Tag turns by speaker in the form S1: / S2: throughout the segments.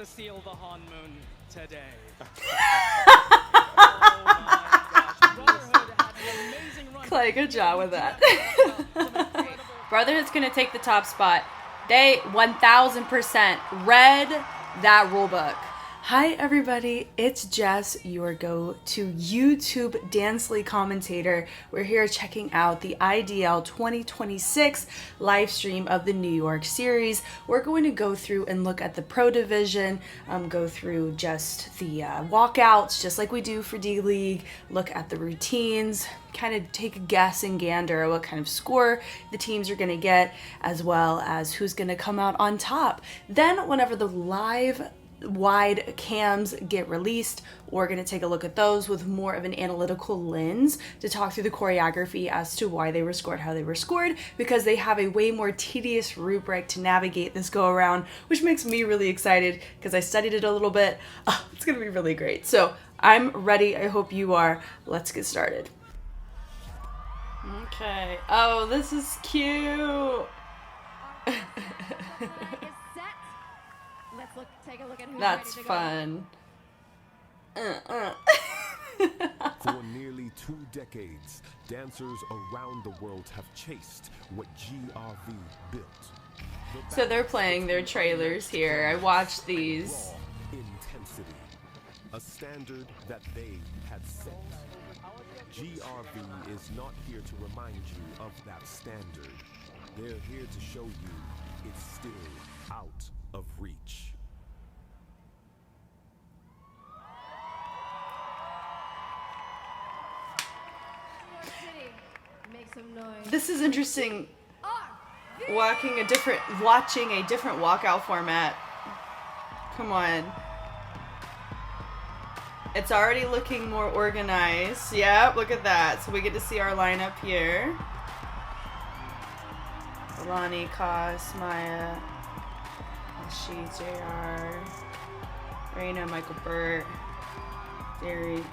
S1: to seal the Han Moon today.
S2: Clay, good job with that. Brotherhood's gonna take the top spot. They 1000% read that rulebook. Hi everybody, it's Jess, your go-to YouTube Dance League commentator. We're here checking out the IDL 2026 live stream of the New York series. We're going to go through and look at the Pro Division, go through just the walkouts, just like we do for D-League, look at the routines, kind of take a guess and gander at what kind of score the teams are going to get, as well as who's going to come out on top. Then whenever the live wide cams get released, we're going to take a look at those with more of an analytical lens to talk through the choreography as to why they were scored how they were scored, because they have a way more tedious rubric to navigate this go around, which makes me really excited because I studied it a little bit. Oh, it's going to be really great. So I'm ready. I hope you are. Let's get started. Okay. Oh, this is cute.
S3: Take a look at who's
S2: That's
S3: ready to
S2: fun.
S4: For nearly 2 decades, dancers around the world have chased what GRV built.
S2: So they're playing their trailers here. I watched these.
S4: Raw intensity, a standard that they had set. GRV is not here to remind you of that standard. They're here to show you it's still out of reach.
S3: Make some noise.
S2: This is interesting. Watching a different walkout format. Come on. It's already looking more organized. Yep, look at that. So we get to see our lineup here. Alani, Kos, Maya, She, JR, Reina, Michael Burt, Derek.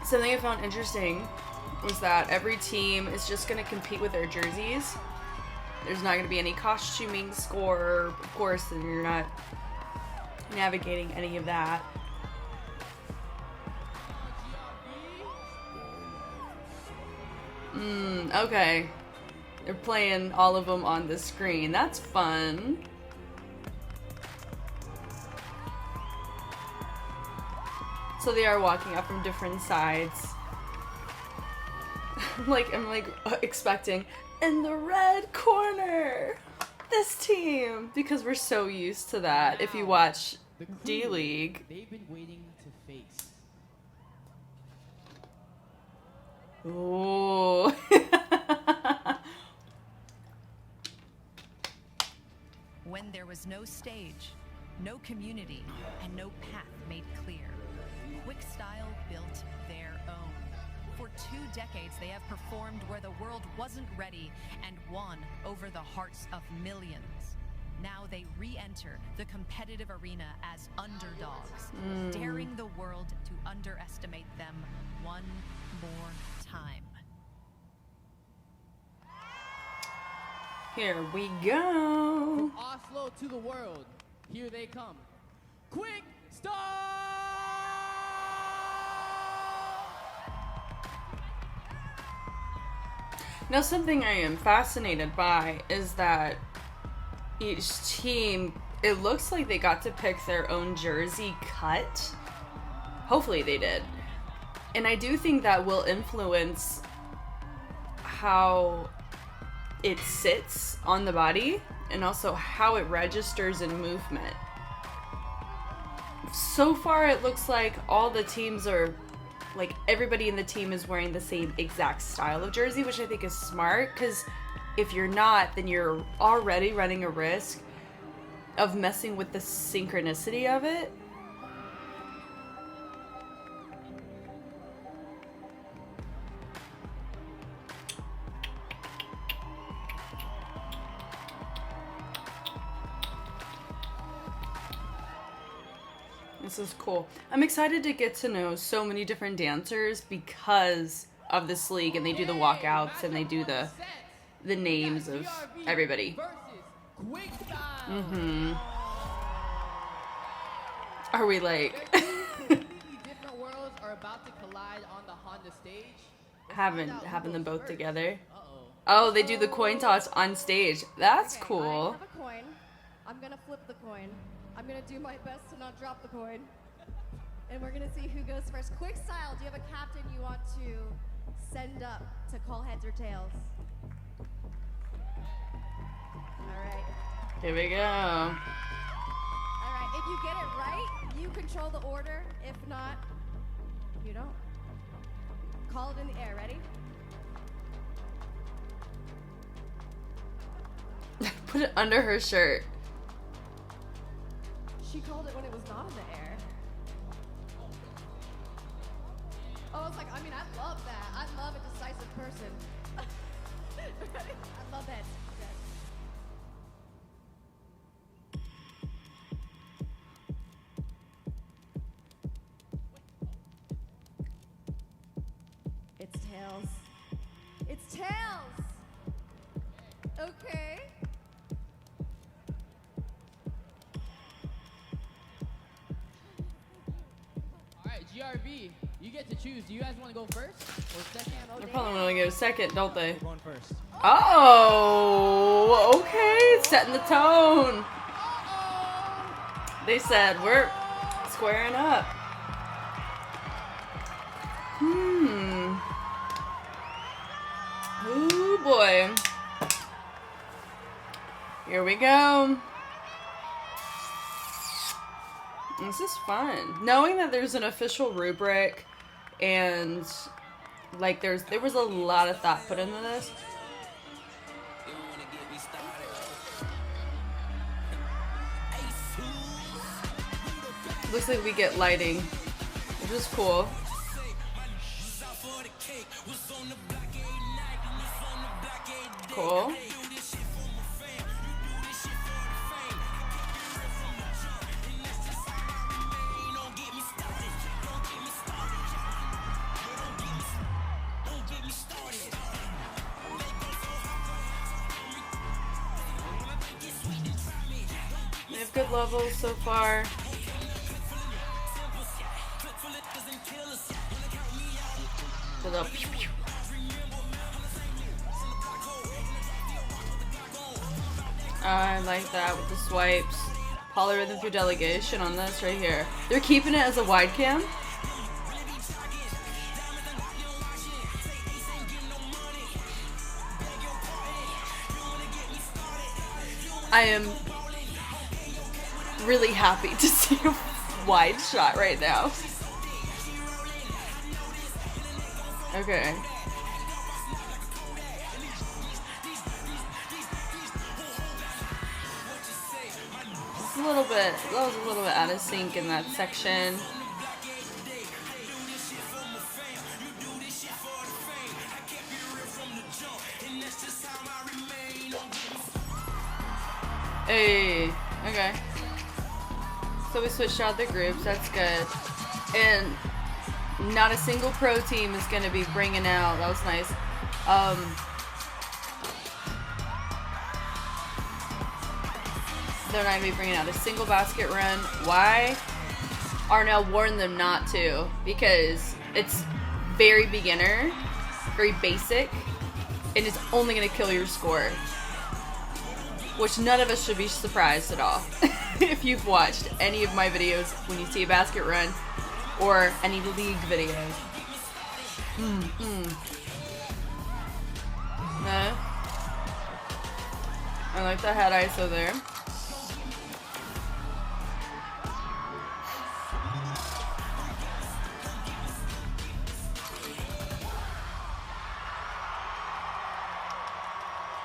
S2: Something I found interesting was that every team is just going to compete with their jerseys. There's not going to be any costuming score, of course, and you're not navigating any of that. Okay. They're playing all of them on the screen. That's fun. So they are walking up from different sides. I'm expecting in the red corner this team, because we're so used to that. If you watch D-League,
S1: They've been waiting to face.
S2: ooh.
S5: When there was no stage, no community, and no path made clear, Quick Style built their own. For 2 decades, they have performed where the world wasn't ready and won over the hearts of millions. Now they re-enter the competitive arena as underdogs, daring the world to underestimate them one more time.
S2: Here we go.
S1: From Oslo to the world, here they come. Quick Start!
S2: Now, something I am fascinated by is that each team, it looks like they got to pick their own jersey cut. Hopefully they did. And I do think that will influence how it sits on the body and also how it registers in movement. So far, it looks like all the teams are, like, everybody in the team is wearing the same exact style of jersey, which I think is smart, because if you're not, then you're already running a risk of messing with the synchronicity of it. This is cool. I'm excited to get to know so many different dancers because of this league, and they do the walkouts and they do the names of everybody. Mm-hmm. Are we like
S1: Completely different worlds are about to collide on the Honda stage. Let's find out who
S2: having them
S1: goes
S2: both
S1: first.
S2: together?
S1: Uh-oh.
S2: Oh, they do the coin toss on stage. That's
S3: Okay,
S2: cool.
S3: I have a coin. I'm gonna flip the coin. I'm gonna do my best to not drop the coin. And we're gonna see who goes first. Quick style, do you have a captain you want to send up to call heads or tails? All right.
S2: Here we go.
S3: All right, if you get it right, you control the order. If not, you don't. Call it in the air, ready?
S2: Put it under her shirt.
S3: She called it when it was not in the air. Oh, it's like, I mean, I love that. I love a decisive person. Ready? I love that. Yes. It's tails. It's tails! Okay.
S1: Alright, GRB, you get to choose. Do you guys want to go first or second?
S2: They're probably gonna go second, don't they?
S6: We're going first.
S2: Oh, okay. Setting the tone. They said we're squaring up. Oh boy. Here we go. This is fun. Knowing that there's an official rubric and like there was a lot of thought put into this. Looks like we get lighting, which is cool. Cool. They have good levels so far. To the pew pew. I like that with the swipes. Polyrhythm through delegation on this right here. They're keeping it as a wide cam. I am really happy to see a wide shot right now. Okay. It's a little bit, that was a little bit out of sync in that section. Hey, okay. So we switched out the groups, that's good. And not a single pro team is going to be bringing out, that was nice. They're not going to be bringing out a single basket run. Why? Arnell warned them not to, because it's very beginner, very basic, and it's only going to kill your score. Which none of us should be surprised at all. If you've watched any of my videos when you see a basket run or any league videos. No. I like the head ISO there.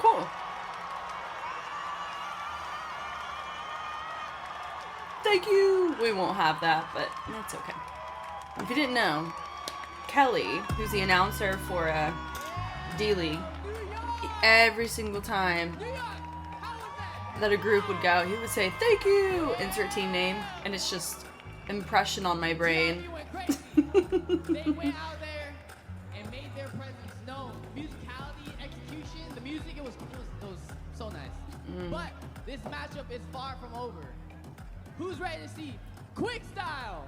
S2: Cool. Thank you! We won't have that, but that's okay. If you didn't know, Kelly, who's the announcer for D-League, every single time that a group would go, he would say, "Thank you!" Insert team name, and it's just impression on my brain.
S1: They went out there and made their presence known. Musicality, execution, the music, it was so nice. But this matchup is far from over. Who's ready to see Quick Style?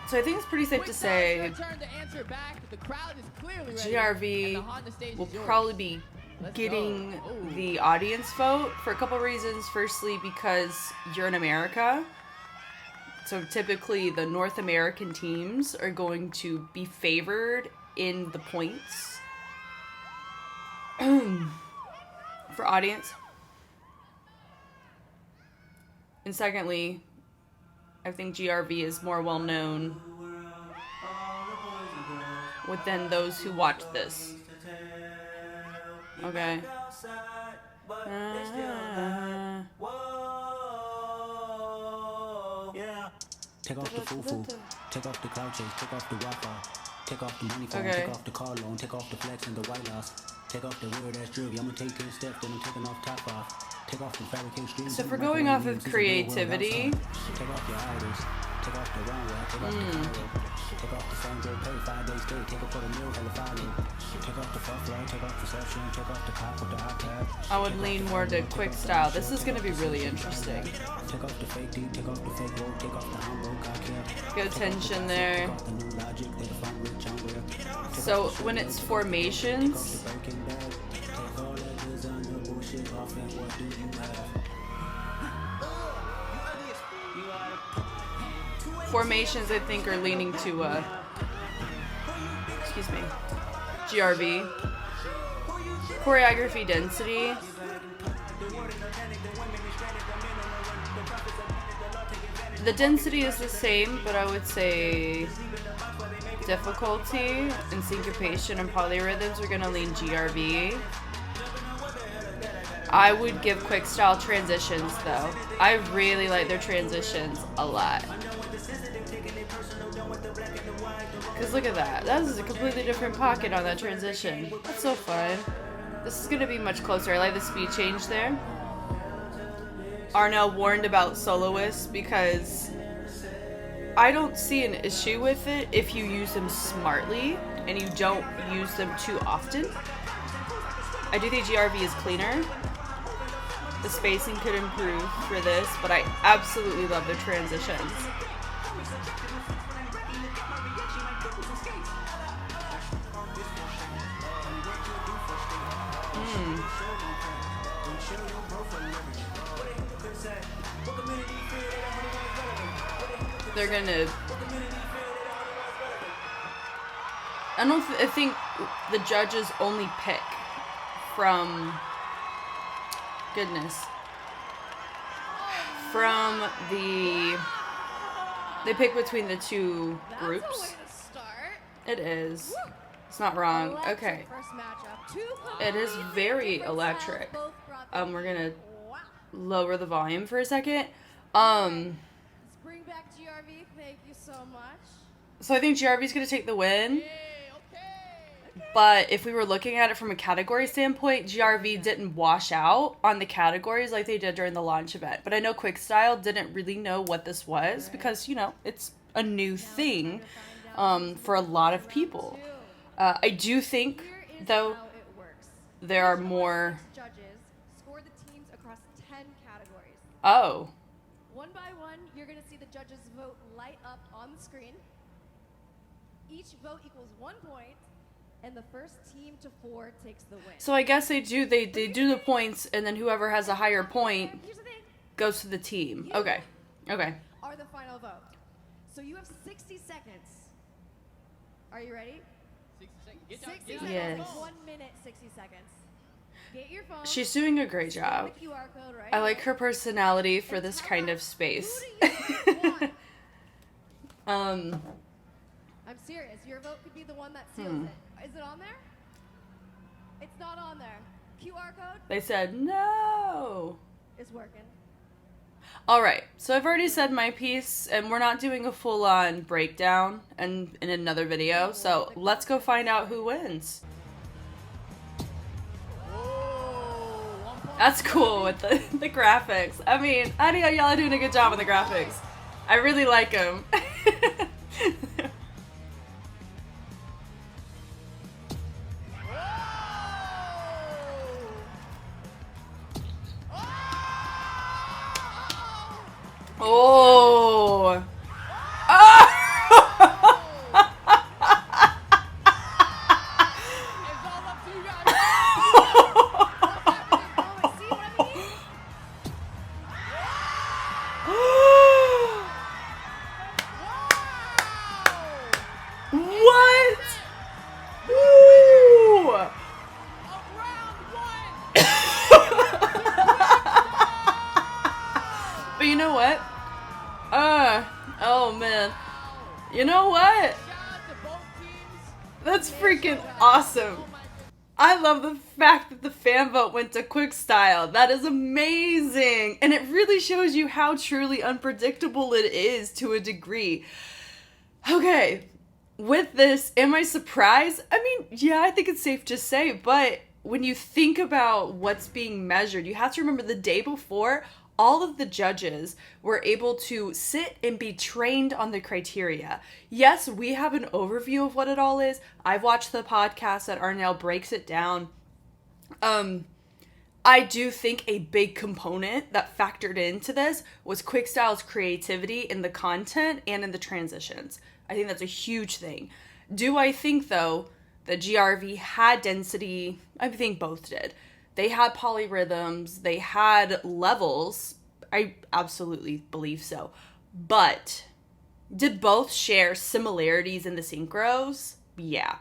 S2: So I think it's pretty safe to say
S1: Quick Style's your turn to answer back. The crowd is clearly ready,
S2: GRV
S1: and the Honda stage
S2: will
S1: is yours.
S2: probably be
S1: Let's
S2: getting
S1: go. Ooh.
S2: the audience vote for a couple reasons. Firstly, because you're in America. So typically the North American teams are going to be favored in the points for audience. And secondly, I think GRV is more well known within those who watch this. Okay.
S6: Take off the foo-foo, take off the cloud chase, take off the Wi-Fi, take off the money phone,
S2: Okay.
S6: take off the car loan, take off the flex and the white loss, take off the weird ass jewelry, I'ma take 10 steps, then I'm taking off top off, take off the fabricated streams.
S2: So if we're going off of creativity,
S6: take off your idols, take off the runway, take off the Cairo, take off the same day pay, 5 days stay, take off for the meal, hella follow, take off the fuck fly, take off perception, take off the cop with the iPad.
S2: I would lean more to quick style. This is going to be really interesting.
S6: Take off the fake deep, take off the fake road, take off the humble, I can't.
S2: Good tension there. So when it's formations, formations I think are leaning to excuse me, GRV. Choreography density. The density is the same, but I would say difficulty and syncopation and polyrhythms are gonna lean GRV. I would give quick style transitions though. I really like their transitions a lot. Cause look at that. That is a completely different pocket on that transition. That's so fun. This is gonna be much closer. I like the speed change there. Arnell warned about soloists because I don't see an issue with it if you use them smartly and you don't use them too often. I do think GRV is cleaner. The spacing could improve for this, but I absolutely love the transitions. They're gonna... I think the judges only pick from... Goodness. From the... They pick between the two groups.
S3: That's a way to start.
S2: It is. It's not wrong.
S3: Electric
S2: Okay.
S3: first matchup. Two
S2: It is
S3: completely
S2: very
S3: different
S2: electric.
S3: styles, both brought their-
S2: We're gonna
S3: Wow.
S2: lower the volume for a second.
S3: Let's bring back GRV. Thank you so much.
S2: So I think GRV's gonna take the win.
S1: Hey, okay.
S2: But if we were looking at it from a category standpoint, GRV didn't wash out on the categories like they did during the launch event. But I know Quickstyle didn't really know what this was because, you know, it's a new thing for a lot of people. I do think,
S3: Here is
S2: though,
S3: how it works.
S2: there are
S3: Each
S2: more...
S3: judges score the teams across 10 categories.
S2: Oh.
S3: One by one, you're going to see the judges' vote light up on the screen. Each vote equals 1 point, and the first team to 4 takes the win.
S2: So I guess they do the points, and then whoever has a higher point
S3: Here's the thing.
S2: goes to the team. Okay. Okay.
S3: Are the final vote. So you have 60 seconds. Are you ready?
S1: 60 seconds. Get down,
S3: 60
S1: get
S3: seconds.
S1: down.
S2: Yes.
S3: 1 minute, 60 seconds. Get your phone.
S2: She's doing a great
S3: scan
S2: job.
S3: the QR code right
S2: I like
S3: here,
S2: her personality for
S3: and
S2: this
S3: tell
S2: kind
S3: us
S2: of space.
S3: Who do you want?
S2: um,
S3: I'm serious. Your vote could be the one that seals it. Is it on there? It's not on there. QR code
S2: they said no.
S3: is working.
S2: All right, so I've already said my piece, and we're not doing a full-on breakdown in another video, so let's go find out who wins.
S1: Whoa, 1 point.
S2: That's cool with the graphics. I mean, I think y'all are doing a good job with the graphics. I really like them. Oh. Oh.
S1: It's all up to you guys.
S3: See what I mean?
S2: What? Woo!
S1: Round one.
S2: But you know what? Oh man. You know what?
S1: Shout out to both teams.
S2: That's freaking awesome. I love the fact that the fan vote went to Quick Style. That is amazing. And it really shows you how truly unpredictable it is to a degree. Okay, with this, am I surprised? I mean, yeah, I think it's safe to say, but when you think about what's being measured, you have to remember the day before, all of the judges were able to sit and be trained on the criteria. Yes, we have an overview of what it all is. I've watched the podcast that Arnell breaks it down. I do think a big component that factored into this was Quickstyle's creativity in the content and in the transitions. I think that's a huge thing. Do I think, though, that GRV had density? I think both did. They had polyrhythms, they had levels. I absolutely believe so. But did both share similarities in the synchros? Yeah,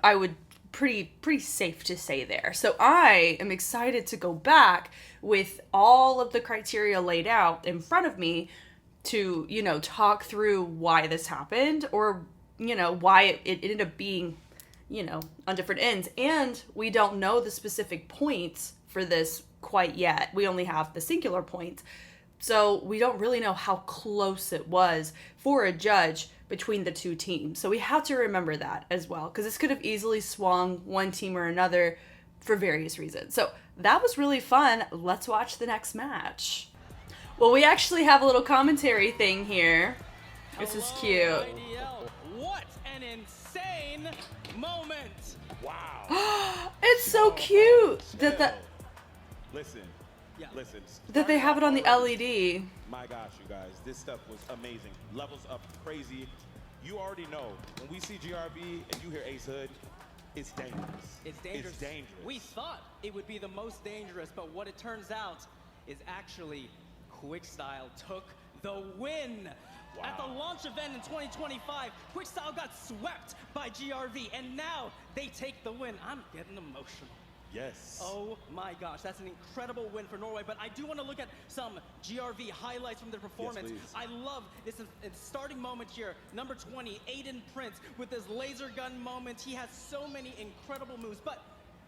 S2: I would pretty safe to say there. So I am excited to go back with all of the criteria laid out in front of me to, talk through why this happened, or, why it ended up being, on different ends. And we don't know the specific points for this quite yet. We only have the singular points. So we don't really know how close it was for a judge between the two teams. So we have to remember that as well, because this could have easily swung one team or another for various reasons. So that was really fun. Let's watch the next match. Well, we actually have a little commentary thing here. This is cute.
S7: IDL. What an insane moment!
S4: Wow.
S2: It's so cute that
S4: Listen. Listen.
S2: that they have it on the LED.
S4: My gosh, you guys, this stuff was amazing. Levels up crazy. You already know, when we see GRV and you hear Ace Hood, it's dangerous.
S7: It's dangerous.
S4: It's dangerous.
S7: We thought it would be the most dangerous, but what it turns out is actually Quickstyle took the win.
S4: Wow.
S7: At the launch event in 2025, Quickstyle got swept by GRV, and now they take the win. I'm getting emotional.
S4: Yes.
S7: Oh my gosh, that's an incredible win for Norway, but I do want to look at some GRV highlights from their performance.
S4: please.
S7: I love this starting moment here. Number 20, Aiden Prince, with his laser gun moment. He has so many incredible moves, but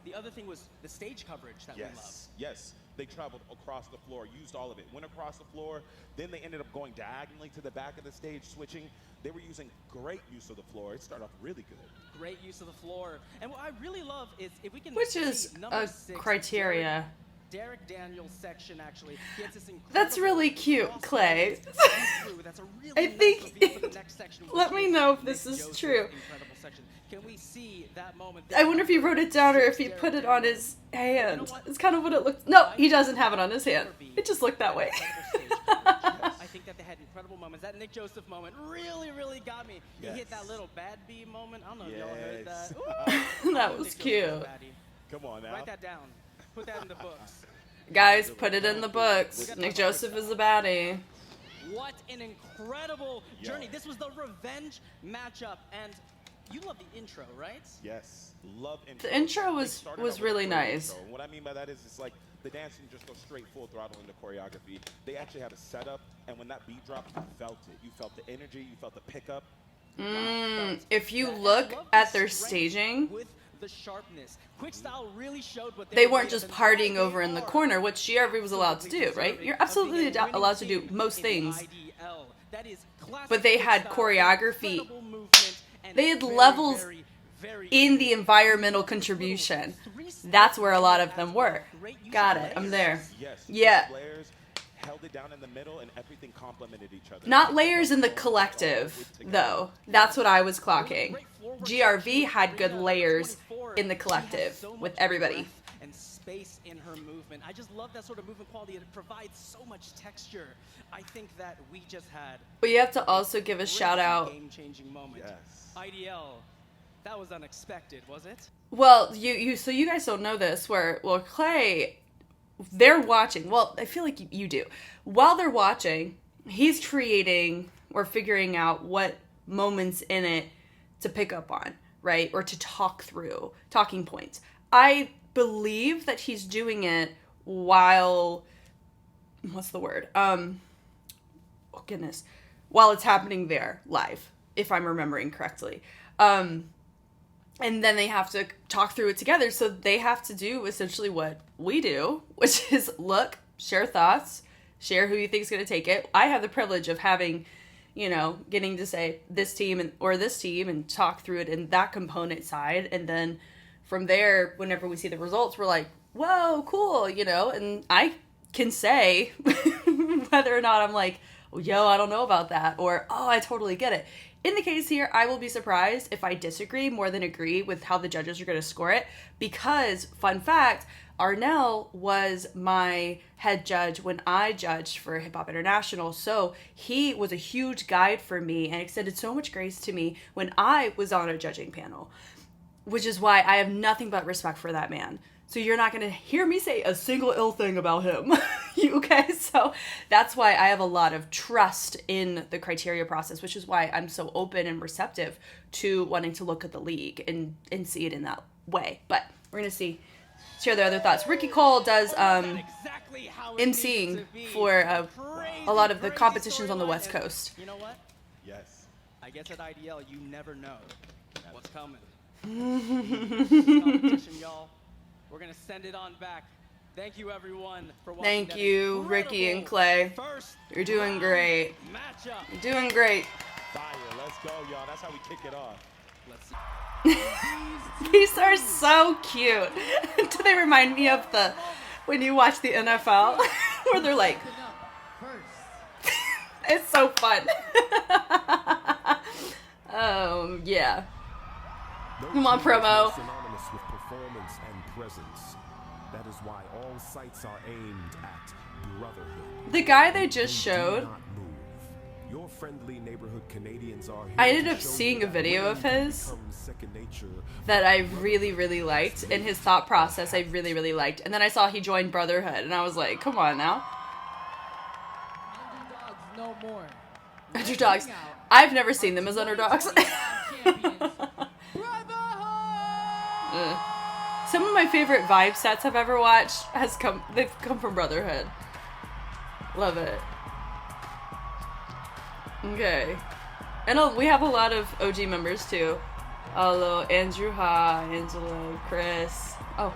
S7: the other thing was the stage coverage that we love.
S4: Yes. They traveled across the floor, used all of it, went across the floor, then they ended up going diagonally to the back of the stage, switching. They were using great use of the floor. It started off really good.
S7: Great use of the floor. And what I really love is if we can
S2: Which
S7: see
S2: is
S7: number
S2: a
S7: 6,
S2: criteria.
S7: Derek Daniels' section actually gets this incredible
S2: That's really cute,
S7: cross
S2: Clay.
S7: through. That's a really
S2: I
S7: nice
S2: think
S7: reveal for the next section, which
S2: let me
S7: is
S2: know if
S7: Nick
S2: this is
S7: Joseph's
S2: true.
S7: incredible section. Can we see that moment?
S2: I wonder if he wrote it down or if he put it on his hand. It's kind of what it looked. No, he doesn't have it on his hand. It just looked that way.
S7: I think that they had incredible moments. That Nick Joseph moment really got me. He hit that little bad bee moment. I don't know if y'all heard that. Ooh.
S2: That was
S7: Nick Joseph
S2: cute.
S7: baddie.
S4: Come on now.
S7: Write that down. Put that in the books.
S2: Guys, put it in the books. Nick Joseph is a baddie.
S7: What an incredible journey. This was the revenge matchup, and you love the intro, right?
S4: Yes. Love intro.
S2: The intro
S4: They started out
S2: was
S4: with a
S2: really
S4: great
S2: nice.
S4: intro. And what I mean by that is it's like the dancing just goes straight full throttle into choreography. They actually had a setup, and when that beat dropped, you felt it. You felt the energy, you felt the pickup.
S2: If you
S7: And I
S2: look
S7: love
S2: at
S7: the
S2: their
S7: strength
S2: staging,
S7: with the sharpness. Quickstyle really showed what
S2: they
S7: were
S2: weren't
S7: made
S2: just
S7: of, and
S2: partying
S7: they
S2: over in the
S7: are.
S2: corner, which GRV was allowed to do, right? You're absolutely allowed to do most things. But they had choreography. They had levels in the environmental contribution. That's where a lot of them were. Got it. I'm there.
S4: Yes.
S2: Yeah.
S4: Layers held it down in the middle, and everything complemented each other.
S2: Not layers in the collective, though. That's what I was clocking. GRV had good layers in the collective with everybody.
S7: space in her movement. I just love that sort of movement quality. It provides so much texture. I think that we just had.
S2: But you have to also give a shout out.
S7: Game-changing moment.
S4: Yes.
S7: IDL, that was unexpected, was it?
S2: Well, so you guys don't know this. Clay, they're watching. Well, I feel like you do. While they're watching, he's creating or figuring out what moments in it to pick up on, right? Or to talk through, talking points. I believe that he's doing it while, what's the word? Oh goodness. While it's happening there live, if I'm remembering correctly. And then they have to talk through it together. So they have to do essentially what we do, which is look, share thoughts, share who you think is going to take it. I have the privilege of having, getting to say this team or this team and talk through it in that component side. And then from there, whenever we see the results, we're like, whoa, cool, and I can say whether or not I'm like, yo, I don't know about that, or, oh, I totally get it. In the case here, I will be surprised if I disagree more than agree with how the judges are going to score it, because, fun fact, Arnell was my head judge when I judged for Hip Hop International, so he was a huge guide for me and extended so much grace to me when I was on a judging panel, which is why I have nothing but respect for that man. So you're not going to hear me say a single ill thing about him, okay? So that's why I have a lot of trust in the criteria process, which is why I'm so open and receptive to wanting to look at the league and see it in that way. But we're going to share their other thoughts. Ricky Cole does emceeing for a lot of the competitions on the West Coast.
S7: You know what?
S4: Yes.
S7: I guess at IDL, you never know what's coming. Competition, y'all. We're going to send it on back. Thank you, everyone, for watching.
S2: Thank you, Ricky and Clay. You're doing great.
S7: Matchup.
S2: You're doing great.
S4: Fire. Let's go, y'all. That's how we kick it off.
S7: Let's see.
S2: These are so cute. Do they remind me of when you watch the NFL where they're like, it's so fun. Yeah. Come on, promo.
S8: Synonymous with performance and presence. That is why all sights are aimed at brotherhood.
S2: The guy they just showed,
S8: your friendly neighborhood Canadians are here.
S2: I ended up seeing a video of his that I really, really liked, and his thought process I really, really liked. And then I saw he joined Brotherhood, and I was like, come on now.
S1: Underdogs no more.
S2: Underdogs. I've never seen them as underdogs. Some of my favorite vibe sets I've ever watched they've come from Brotherhood. Love it. Okay. And we have a lot of OG members too. Hello, Andrew Ha, Angela, Chris. Oh.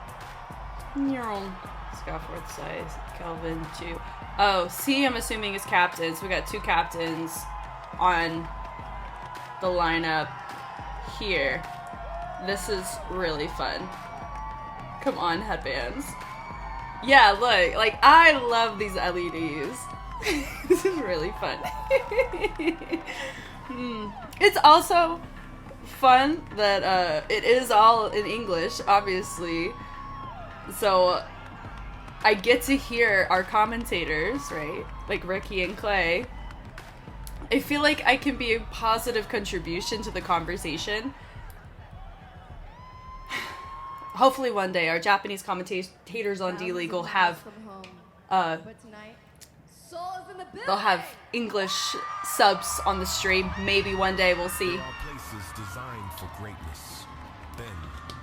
S2: Scott Forsyth, Kelvin too. Oh, C I'm assuming is captains. We got 2 captains on the lineup here. This is really fun. Come on, headbands. Yeah, look, like, I love these LEDs. This is really fun. It's also fun that it is all in English, obviously. So I get to hear our commentators, right? Like Ricky and Clay. I feel like I can be a positive contribution to the conversation. Hopefully one day our Japanese commentators on D-League will have
S3: But tonight, Soul is in the building.
S2: they'll have English subs on the stream. Maybe one day we'll see.
S8: There are places designed for greatness. Then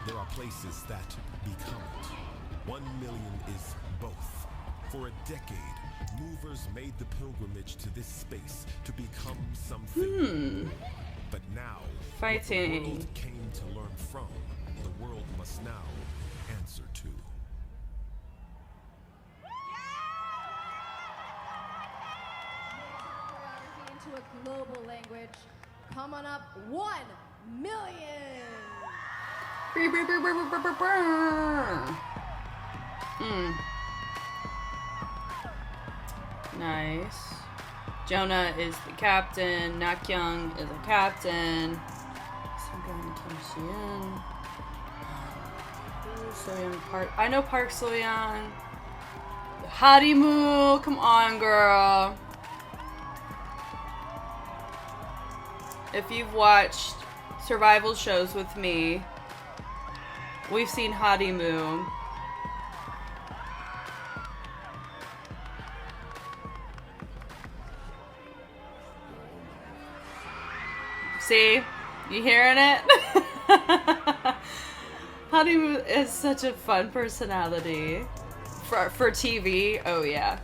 S8: there are places that become it. 1 million is both. For a decade, movers made the pilgrimage to this space to become something. But now, what the
S2: Fighting.
S8: world came to learn from, the world must now answer to.
S3: Choreography into a global language. Come on up, 1 million.
S2: Nice. Jonah is the captain. Nakyung is a captain. Soyeon Park. I know Park Soyeon. Harimu, come on, girl. If you've watched survival shows with me, we've seen Harimu. See? You hearing it? Harimu is such a fun personality. For TV, oh yeah.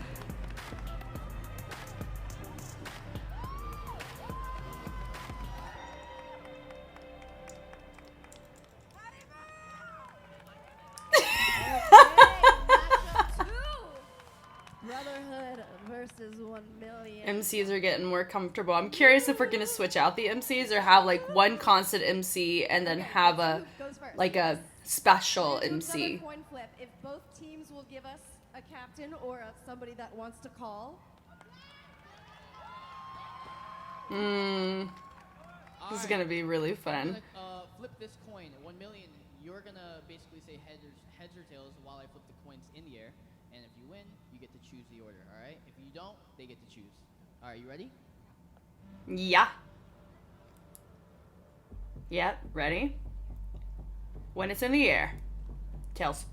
S3: Brotherhood versus 1 million.
S2: MCs are getting more comfortable. I'm curious if we're gonna switch out the MCs or have like one constant MC and then have a like a special MC.
S3: Another coin flip. If both teams will give us a captain or somebody that wants to call.
S2: This is gonna be really fun.
S1: I'm gonna flip this coin at 1 million. You're gonna basically say heads or tails while I flip the coins in the air. And if you win, you get to choose the order, alright? If you don't, they get to choose. Alright, you ready?
S2: Yeah. Yeah, ready? When it's in the air. Tails.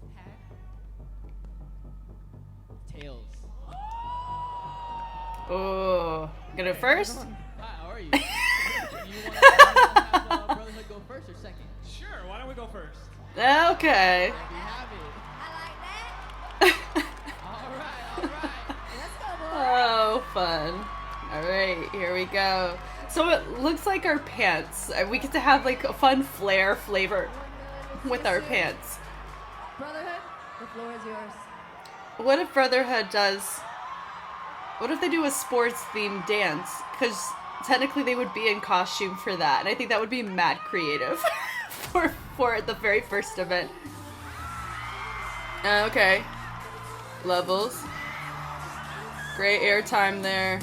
S1: Tails.
S2: Oh, gonna first?
S1: Hi, how are you? Do you want to have Brotherhood go first or second?
S7: Sure, why don't we go first?
S2: Okay.
S1: There you have it.
S3: I like that.
S1: Alright.
S3: Let's go, boys.
S2: Oh, fun. Alright, here we go. So it looks like our pants. We get to have like a fun flair flavor with our pants.
S3: Brotherhood, the floor is yours.
S2: What if Brotherhood does... What if they do a sports themed dance? Because technically they would be in costume for that. And I think that would be mad creative for the very first event. Okay. Levels. Great airtime there.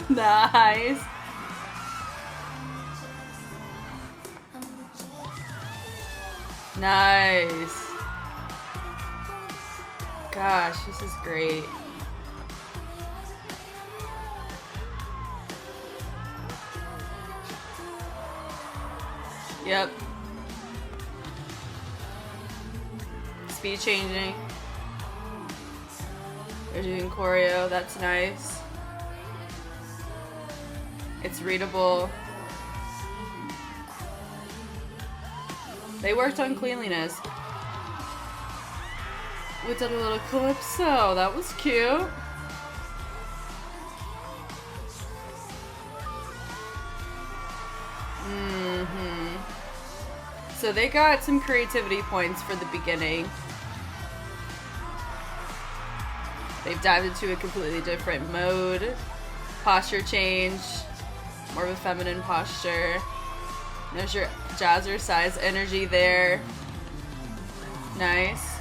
S2: Nice. Nice. Gosh, this is great. Yep. Speed changing. They're doing choreo, that's nice. It's readable. They worked on cleanliness. We did a little calypso, that was cute. So they got some creativity points for the beginning. They've dived into a completely different mode. Posture change. More of a feminine posture. There's your jazzercise energy there. Nice.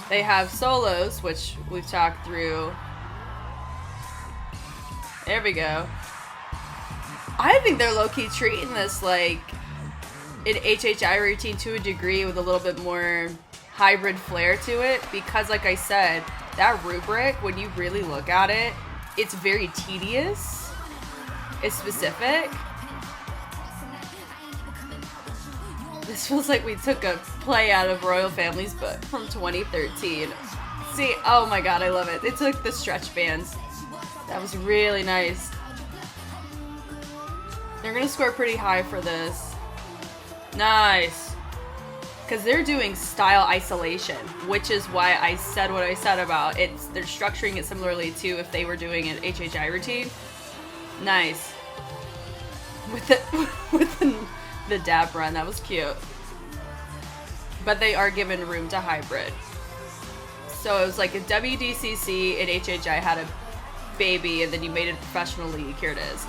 S2: They have solos, which we've talked through. There we go. I think they're low-key treating this like an HHI routine to a degree with a little bit more hybrid flair to it, because like I said, that rubric, when you really look at it, it's very tedious. It's specific. This feels like we took a play out of Royal Family's book from 2013. See, oh my god, I love it. They took the stretch bands. That was really nice. They're gonna score pretty high for this. Nice. Because they're doing style isolation, which is why I said what I said about it. They're structuring it similarly to if they were doing an HHI routine. Nice. With the dab run, that was cute. But they are given room to hybrid. So it was like a WDCC and HHI had a baby and then you made it a professional league. Here it is.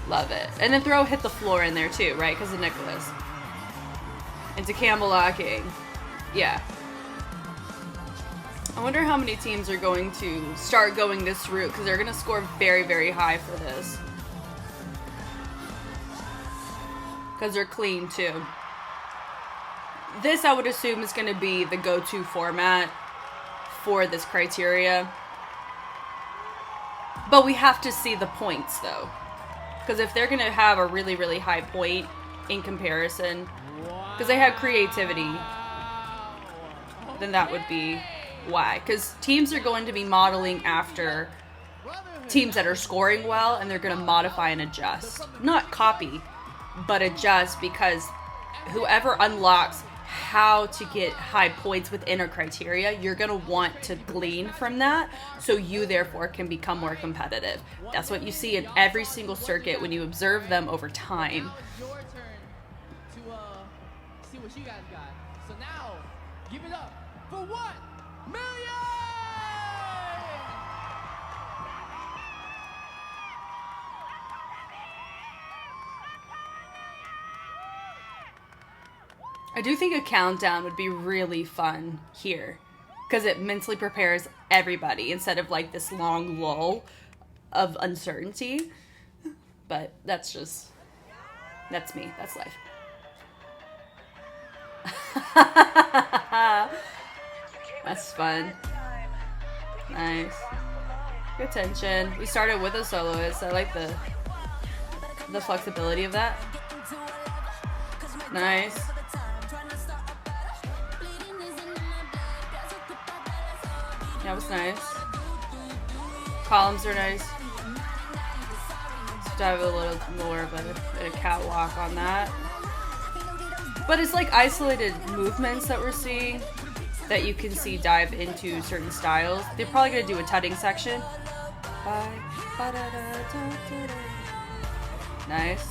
S2: Love it. And then throw Hit the Floor in there too, right? Because of Nicholas. Into camel locking. Yeah. I wonder how many teams are going to start going this route, because they're going to score very, very high for this. Because they're clean too. this I would assume is going to be the go-to format for this criteria. But we have to see the points, though. Because if they're going to have a really, really high point in comparison, because they have creativity, then that would be why. Because teams are going to be modeling after teams that are scoring well, and they're going to modify and adjust. Not copy, but adjust, because whoever unlocks how to get high points within a criteria, you're going to want to glean from that, so you therefore can become more competitive. That's what you see in every single circuit when you observe them over time.
S1: Your turn to see what you guys got. So now, give it up for 1 million!
S2: I do think a countdown would be really fun here, because it mentally prepares everybody instead of like this long lull of uncertainty. But that's me. That's life. That's fun. Nice. Good tension. We started with a soloist. I like the flexibility of that. Nice. That was nice. Columns are nice. Let's dive a little more of a catwalk on that. But it's like isolated movements that we're seeing that you can see dive into certain styles. They're probably going to do a tutting section. Nice.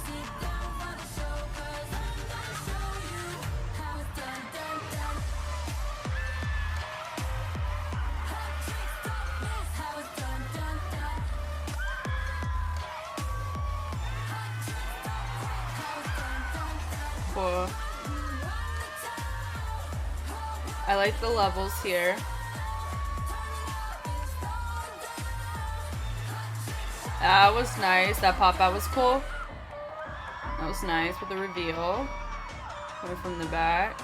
S2: Cool. I like the levels here. That was nice. That pop-out was cool. That was nice with the reveal. Coming from the back.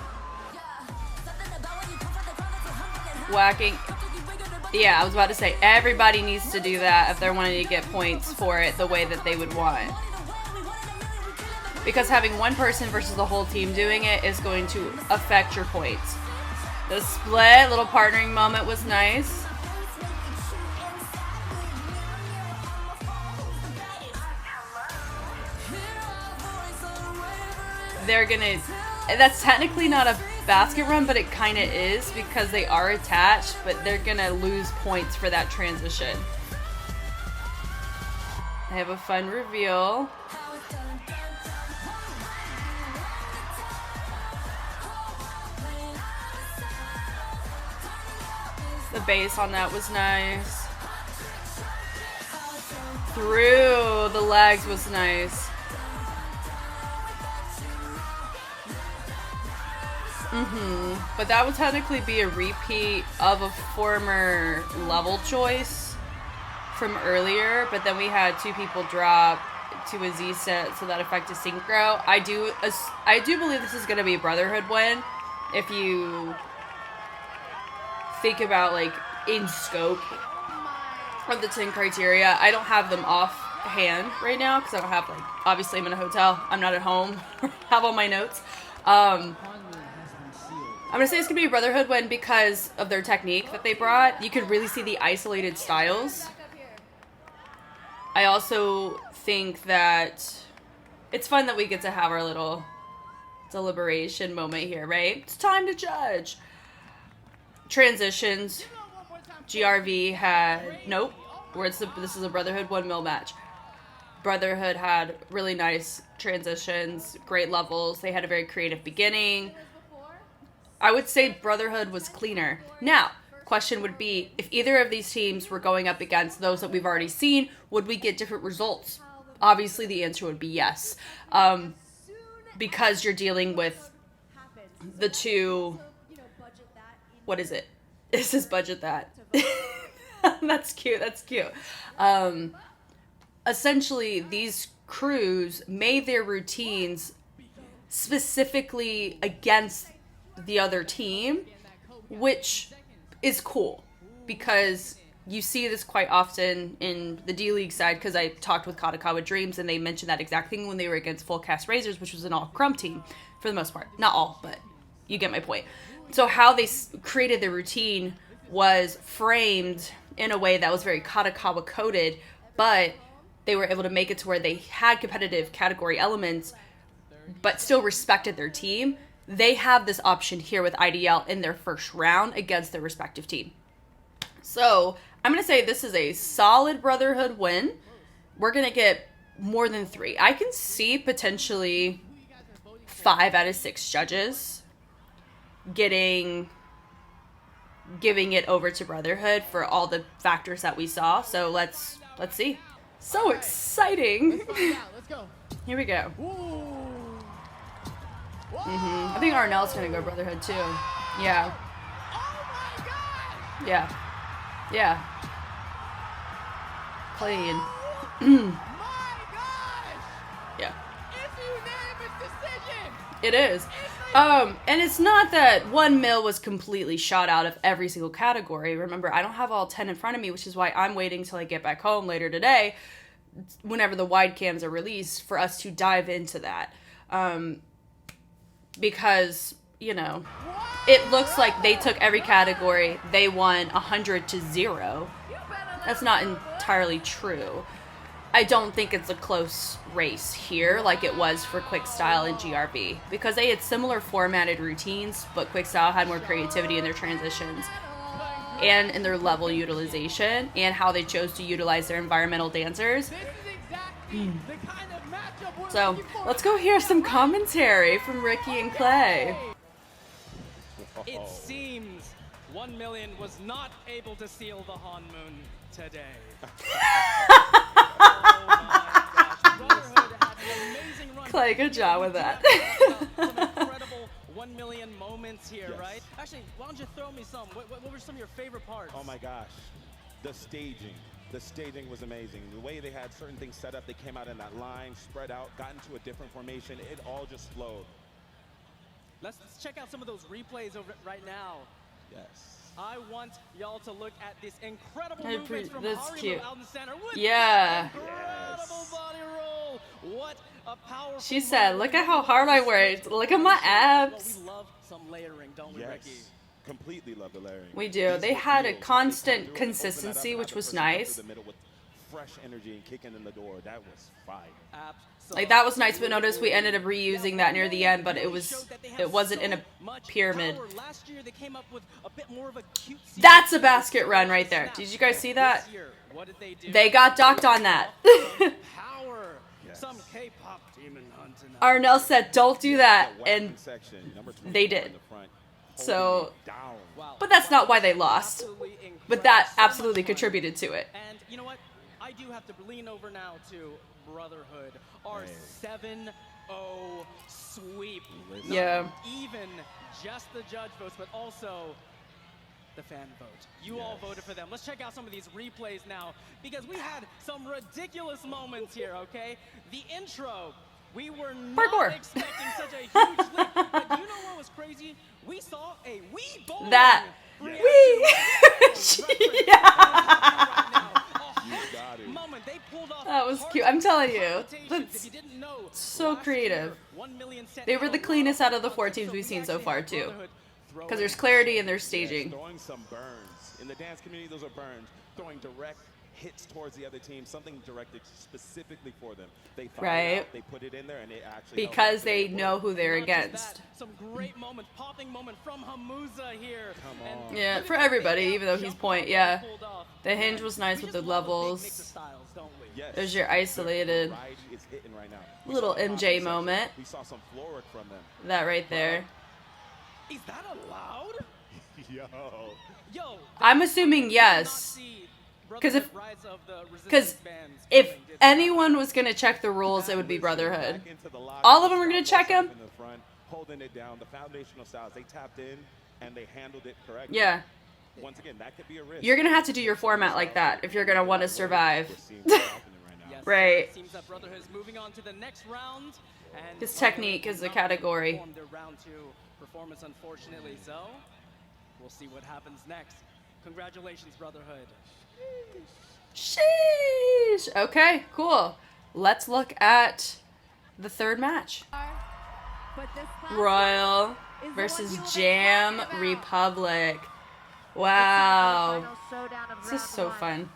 S2: Whacking. Yeah, I was about to say, everybody needs to do that if they're wanting to get points for it the way that they would want. Because having one person versus the whole team doing it is going to affect your points. The split, little partnering moment was nice. They're gonna, that's technically not a basket run, but it kind of is because they are attached, but they're gonna lose points for that transition. They have a fun reveal. The base on that was nice. Through the legs was nice. But that would technically be a repeat of a former level choice from earlier, but then we had two people drop to a Z set, so that affected synchro. I do believe this is going to be a Brotherhood win. If you think about like in scope of the 10 criteria, I don't have them offhand right now because I don't have, like, obviously I'm in a hotel, I'm not at home, have all my notes. I'm gonna say it's gonna be a Brotherhood win because of their technique that they brought. You could really see the isolated styles. I also think that it's fun that we get to have our little deliberation moment here, right? It's time to judge. Transitions. GRV had, nope, this is a Brotherhood 1 mil match. Brotherhood had really nice transitions, great levels. They had a very creative beginning. I would say Brotherhood was cleaner. Now, question would be, if either of these teams were going up against those that we've already seen, would we get different results? Obviously, the answer would be yes. Because you're dealing with the two, what is it? This is budget that. That's cute, that's cute. Essentially, these crews made their routines specifically against the other team, which is cool because you see this quite often in the D-League side, because I talked with Katakawa Dreams and they mentioned that exact thing when they were against Full Cast Razors, which was an all-Crumb team for the most part. Not all, but you get my point. So how they created the routine was framed in a way that was very Katakawa coded, but they were able to make it to where they had competitive category elements but still respected their team. They have this option here with IDL in their first round against their respective team. So I'm going to say this is a solid Brotherhood win. We're going to get more than 3. I can see potentially 5 out of 6 judges giving it over to Brotherhood for all the factors that we saw. So let's see. So exciting.
S1: Let's go.
S2: Here we go. I think Arnell's going to go Brotherhood too. Yeah. Yeah. Yeah. Clean. Yeah. It is. And it's not that 1 mil was completely shot out of every single category. Remember, I don't have all 10 in front of me, which is why I'm waiting till I get back home later today, whenever the wide cams are released, for us to dive into that. Because, you know, it looks like they took every category. They won 100-0. That's not entirely true. I don't think it's a close race here like it was for Quickstyle and GRB, because they had similar formatted routines, but Quickstyle had more creativity in their transitions and in their level utilization and how they chose to utilize their environmental dancers. So let's go hear some commentary from Ricky and Clay.
S7: It seems 1 million was not able to seal the Han Moon today. Oh my gosh. Brotherhood had an amazing run.
S2: Clay, good job with that.
S7: Some incredible 1 million moments here,
S4: Yes.
S7: right? Actually, why don't you throw me some? What were some of your favorite parts?
S4: Oh my gosh, the staging. The staging was amazing. The way they had certain things set up, they came out in that line, spread out, got into a different formation. It all just flowed.
S7: Let's check out some of those replays over right now.
S4: Yes.
S7: I want y'all to look at this incredible
S2: Hey,
S7: movement from
S2: that's
S7: Haribo
S2: cute.
S7: out in the center. With
S2: Yeah.
S7: incredible body roll. What a powerful
S2: She said,
S7: move.
S2: look at how hard I worked. Look at my
S7: Well,
S2: abs.
S7: we love some layering, don't we,
S4: Yes.
S7: Ricky?
S4: Completely love the layering.
S2: We do.
S4: These
S2: They
S4: were
S2: had a
S4: deals.
S2: constant
S4: They come through and open that up
S2: consistency,
S4: and
S2: which
S4: have the
S2: was
S4: person come through
S2: nice.
S4: the middle with fresh energy and kicking in the door. That was fire.
S2: Like, that was nice, but notice we ended up reusing that near the end, but it wasn't in a pyramid.
S7: Last year they came up with a bit more of a cutesy-
S2: That's a basket run right there. Did you guys see that?
S7: This year, what did they do?
S2: They got docked on that.
S7: Power.
S4: Yes.
S7: Some K-pop demon hunting.
S2: Arnell said, don't do that,
S4: The weapon
S2: and
S4: section, number 24
S2: they
S4: in
S2: did.
S4: the front,
S2: So-
S4: holding it down.
S7: Wow.
S2: but that's not why they lost.
S7: Absolutely
S2: But that
S7: incredible. So
S2: absolutely
S7: much fun.
S2: contributed to it.
S7: And you know what? I do have to lean over now to Brotherhood. Our
S4: Man.
S7: 7-0 sweep.
S4: Listen.
S2: Yeah.
S7: Not even just the judge votes, but also the fan vote. You all
S4: Yes.
S7: voted for them. Let's check out some of these replays now, because we had some ridiculous moments here, okay? The intro, we were not
S2: Parkour.
S7: expecting such a huge leap, but you know what was crazy? We saw a wee bowling
S2: That.
S7: reaction
S2: Wee.
S7: right now.
S4: You got it.
S7: Moment. They pulled off
S2: That was
S7: heart
S2: cute. I'm telling you,
S7: palpitations.
S2: that's
S7: If you didn't know,
S2: so
S7: last
S2: creative.
S7: year, 1 million set
S2: They were
S7: had
S2: the
S7: a lot
S2: cleanest out of the
S7: content,
S2: 4 teams
S7: so
S2: we've
S7: we
S2: seen so
S7: actually
S2: far,
S7: had
S2: too.
S7: Brotherhood throw
S2: Because
S7: in
S2: there's clarity in their
S4: Yes,
S2: staging.
S4: throwing some burns. In the dance community, those are burns. Throwing direct hits towards the other team, something directed specifically for them. They found it
S2: Right.
S4: out, they put it in there, and it actually helped
S2: Because
S4: out.
S2: they know who they're
S7: Not just
S2: against.
S7: that, some great moments, popping moment from Hamuza here.
S4: Come
S7: And
S4: on.
S2: Yeah,
S7: look
S2: for
S7: at the
S2: everybody,
S7: big
S2: even though he's
S7: jump
S2: point,
S7: off
S2: yeah.
S7: they pulled off.
S2: The hinge
S7: And
S2: was nice
S7: we
S2: with the
S7: just love a big
S2: levels.
S7: mix of styles, don't we?
S4: Yes.
S2: There's your
S4: the
S2: isolated
S4: variety is hitting right now. We
S2: little
S4: saw the
S2: MJ
S4: section.
S2: moment.
S4: We saw some floor work from them.
S2: That right there.
S7: Is that allowed?
S4: Yo.
S7: Yo,
S2: I'm assuming yes. 'Cause Because if anyone was going to check the rules, it would be Brotherhood.
S4: Back into the lock.
S2: All of them are gonna check
S4: Stop
S2: him?
S4: in the front, holding it down. The foundational styles, they tapped in and they handled it correctly.
S2: Yeah.
S4: Once again, that could be a risk.
S2: You're going to have to do your format like that if you're going to want to survive.
S4: We're seeing what's happening right now.
S7: Yes,
S2: Right.
S7: It seems that Brotherhood is moving on to the next round. And
S2: His technique is a category.
S7: performed their round 2 Performance, unfortunately, so we'll see what happens next. Congratulations, Brotherhood.
S2: Sheesh. Okay, cool. Let's look at the third match.
S3: But this last
S2: Royal
S3: one is the
S2: versus
S3: one people have been
S2: Jam
S3: talking about.
S2: Republic. Wow.
S9: Final showdown of
S2: This is
S9: round
S2: so
S9: one.
S2: fun.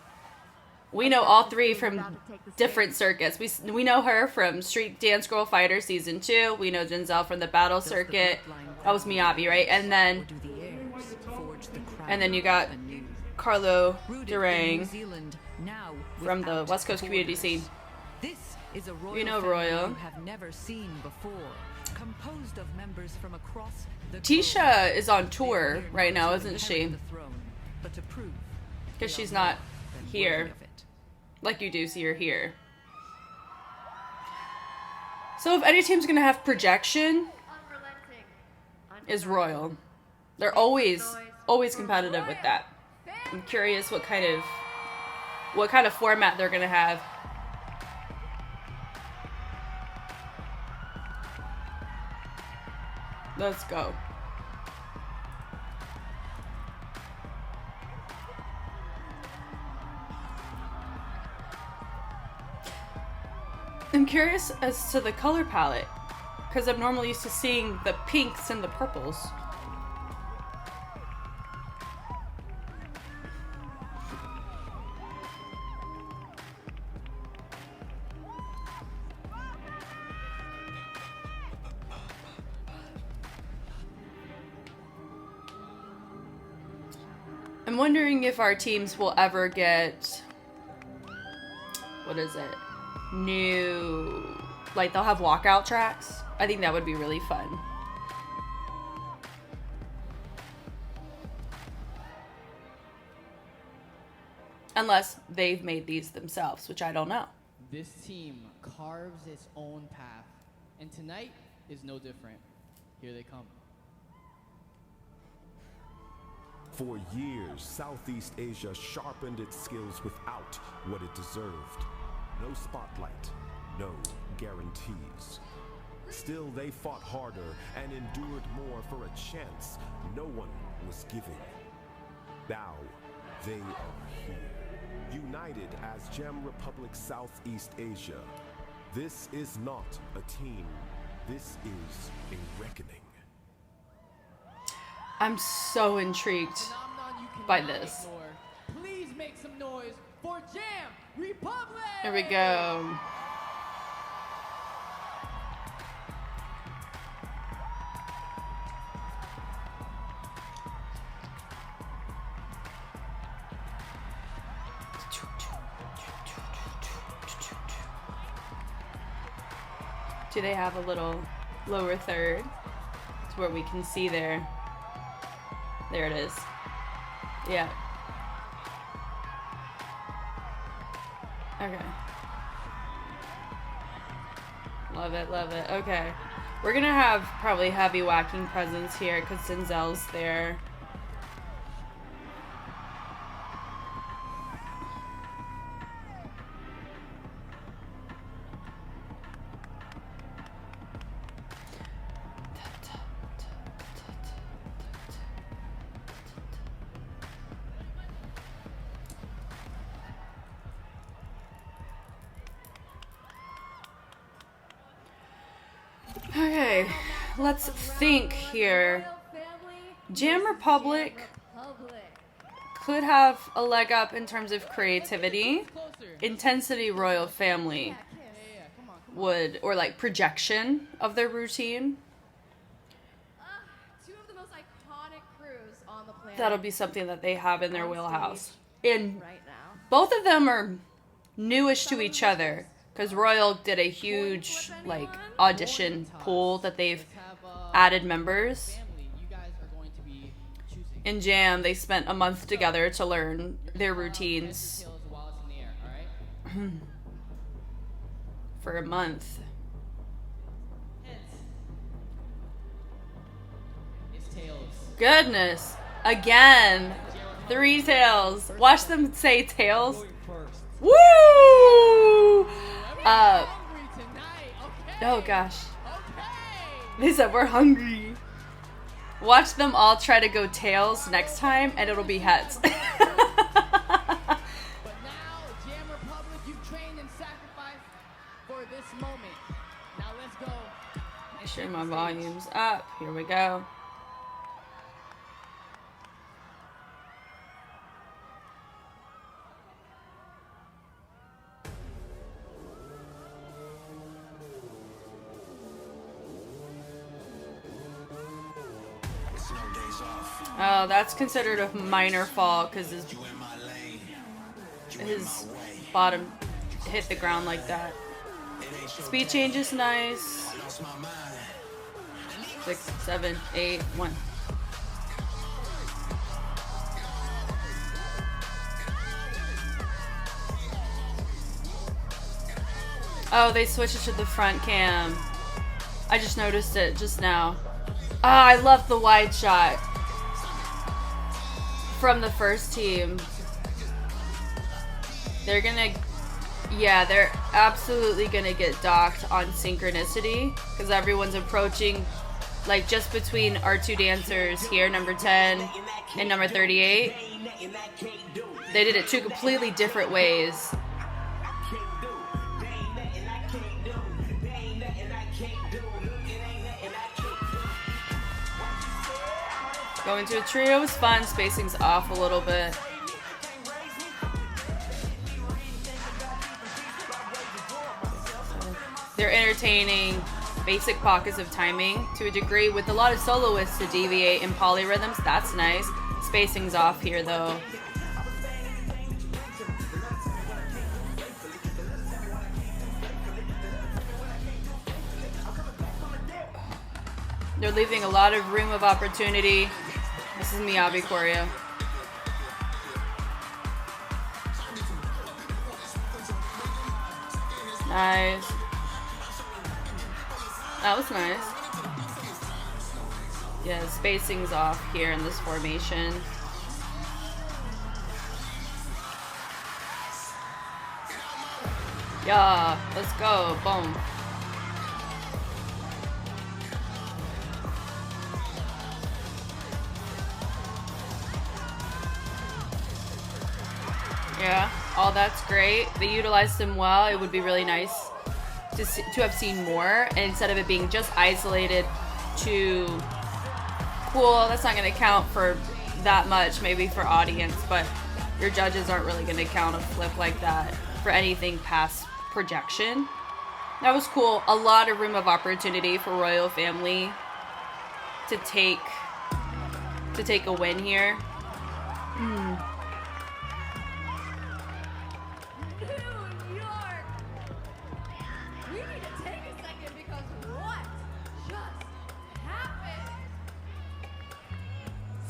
S2: We know all three from different circuits. We know her from Street Dance Girl Fighter Season 2. We know Giselle from the Battle Circuit. That was Miyabi, right? And then you got Carlo Durang from the West Coast community scene.
S5: This is a royal
S2: You know
S5: family
S2: Royal.
S5: you have never seen before, composed of members from across the
S2: Tisha
S5: globe.
S2: is on tour
S5: They are
S2: right
S5: not
S2: now,
S5: to
S2: isn't she?
S5: inherit the throne, but to prove
S2: Because
S5: they
S2: she's
S5: are
S2: not
S5: more than
S2: here.
S5: worthy of it.
S2: Like you do, so you're here. So if any team's gonna have projection,
S9: Unrelenting.
S2: is Royal. They're always competitive with that. I'm curious what kind of format they're gonna have. Let's go. I'm curious as to the color palette, because I'm normally used to seeing the pinks and the purples. I'm wondering if our teams will ever get, what is it? New, like they'll have walkout tracks. I think that would be really fun. Unless they've made these themselves, which I don't know.
S1: This team carves its own path, and tonight is no different. Here they come.
S8: For years, Southeast Asia sharpened its skills without what it deserved. No spotlight, no guarantees. Still, they fought harder and endured more for a chance no one was giving. Now, they are here, united as Gem Republic Southeast Asia. This is not a team. This is a reckoning.
S2: I'm so intrigued
S1: Phenomenon you
S2: by
S1: cannot
S2: this.
S1: ignore. Please make some noise for Jam Republic!
S2: Here we go. Do they have a little lower third? It's where we can see there. There it is. Yeah. Okay. Love it, love it. Okay. We're gonna have probably heavy whacking presence here because Denzel's there. Okay, let's think here. Jam Republic could have a leg up in terms of creativity. Intensity Royal Family would, or like projection of their routine.
S3: Two of the most iconic crews on the planet.
S2: That'll be something that they have in their
S3: on
S2: wheelhouse.
S3: stage
S2: And
S3: right now.
S2: both of them are newish to each other. Because Royal did a huge like audition pool that they've added members.
S1: Family, you guys are going to be choosing.
S2: In Jam, they spent a month together to learn their routines
S1: Tails while it's in the air, all right?
S2: for a month.
S1: It's tails.
S2: Goodness. Again. 3 tails. Watch them say tails. Woo!
S1: Hungry tonight, okay?
S2: Oh gosh.
S1: Okay.
S2: They said we're hungry. Watch them all try to go tails next time, and it'll be heads.
S1: But now, Jam Republic, you trained and sacrificed for this moment. Now let's go.
S2: Make sure my volume's up. Here we go. Oh, that's considered a minor fall because his bottom hit the ground like that. Speed change is nice. 6, 7, 8, 1. Oh, they switched it to the front cam. I just noticed it just now. Ah, I love the wide shot from the first team. They're gonna, yeah, they're absolutely gonna get docked on synchronicity because everyone's approaching, like, just between our two dancers here, number 10 and number 38. They did it two completely different ways. Going to a trio is fun. Spacing's off a little bit. They're entertaining basic pockets of timing to a degree with a lot of soloists to deviate in polyrhythms. That's nice. Spacing's off here though. They're leaving a lot of room of opportunity. This is Miyabi choreo. Nice. That was nice. Yeah, spacing's off here in this formation. Yeah, let's go. Boom. Yeah, all that's great. They utilized him well. It would be really nice to have seen more, and instead of it being just isolated to cool, that's not going to count for that much, maybe for audience, but your judges aren't really going to count a flip like that for anything past projection. That was cool. A lot of room of opportunity for Royal Family to take a win here.
S3: New York! We need to take a second because what just happened?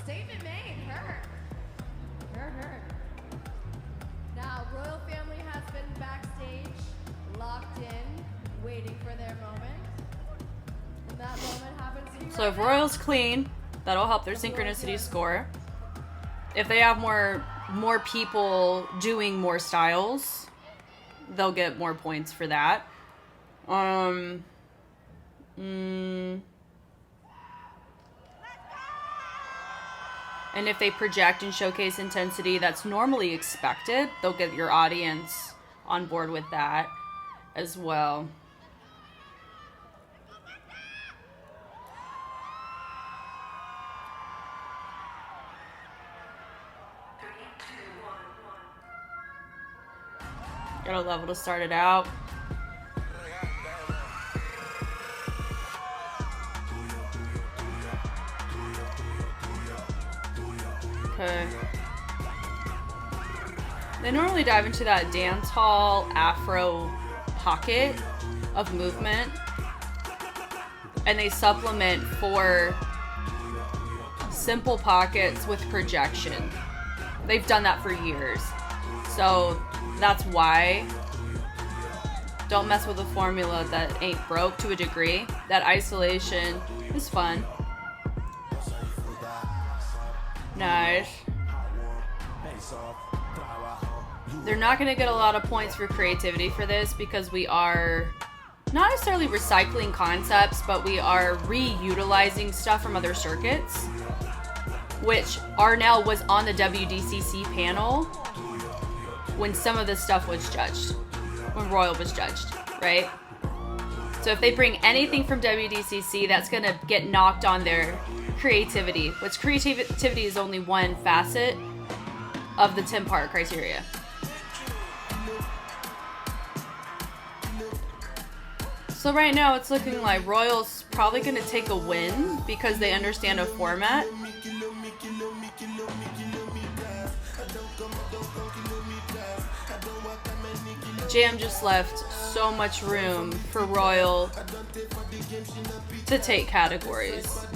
S3: Statement made. Heard. Heard. Now, Royal Family has been backstage, locked in, waiting for their moment. And that moment happens to be
S2: So if Royal's clean, that'll help their synchronicity score. If they have more people doing more styles, they'll get more points for that. And if they project and showcase intensity that's normally expected, they'll get your audience on board with that as well. Got a level to start it out. Okay. They normally dive into that dance hall afro pocket of movement, and they supplement for simple pockets with projection. They've done that for years. So that's why. Don't mess with a formula that ain't broke to a degree. That isolation is fun. Nice. They're not going to get a lot of points for creativity for this because we are not necessarily recycling concepts, but we are reutilizing stuff from other circuits, which now was on the WDCC panel when some of this stuff was judged, when Royal was judged, right? So if they bring anything from WDCC, that's gonna get knocked on their creativity, which creativity is only one facet of the 10-part criteria. So right now it's looking like Royal's probably gonna take a win because they understand a format. Jam just left so much room for Royal to take categories.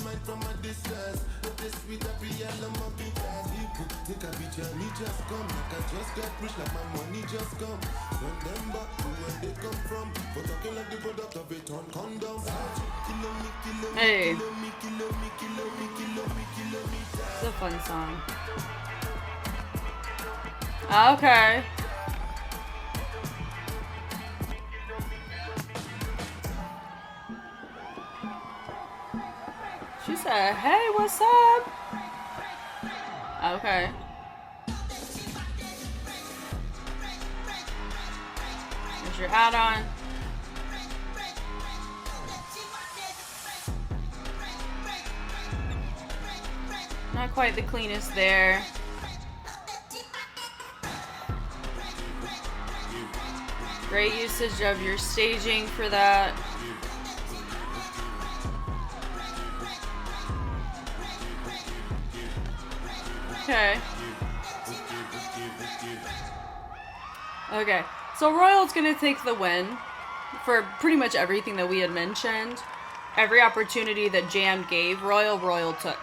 S2: Hey, it's a fun song. Okay. She said, hey, what's up? Okay. There's your add-on. Not quite the cleanest there. Great usage of your staging for that. Okay. Okay. So Royal's gonna take the win for pretty much everything that we had mentioned. Every opportunity that Jam gave Royal took.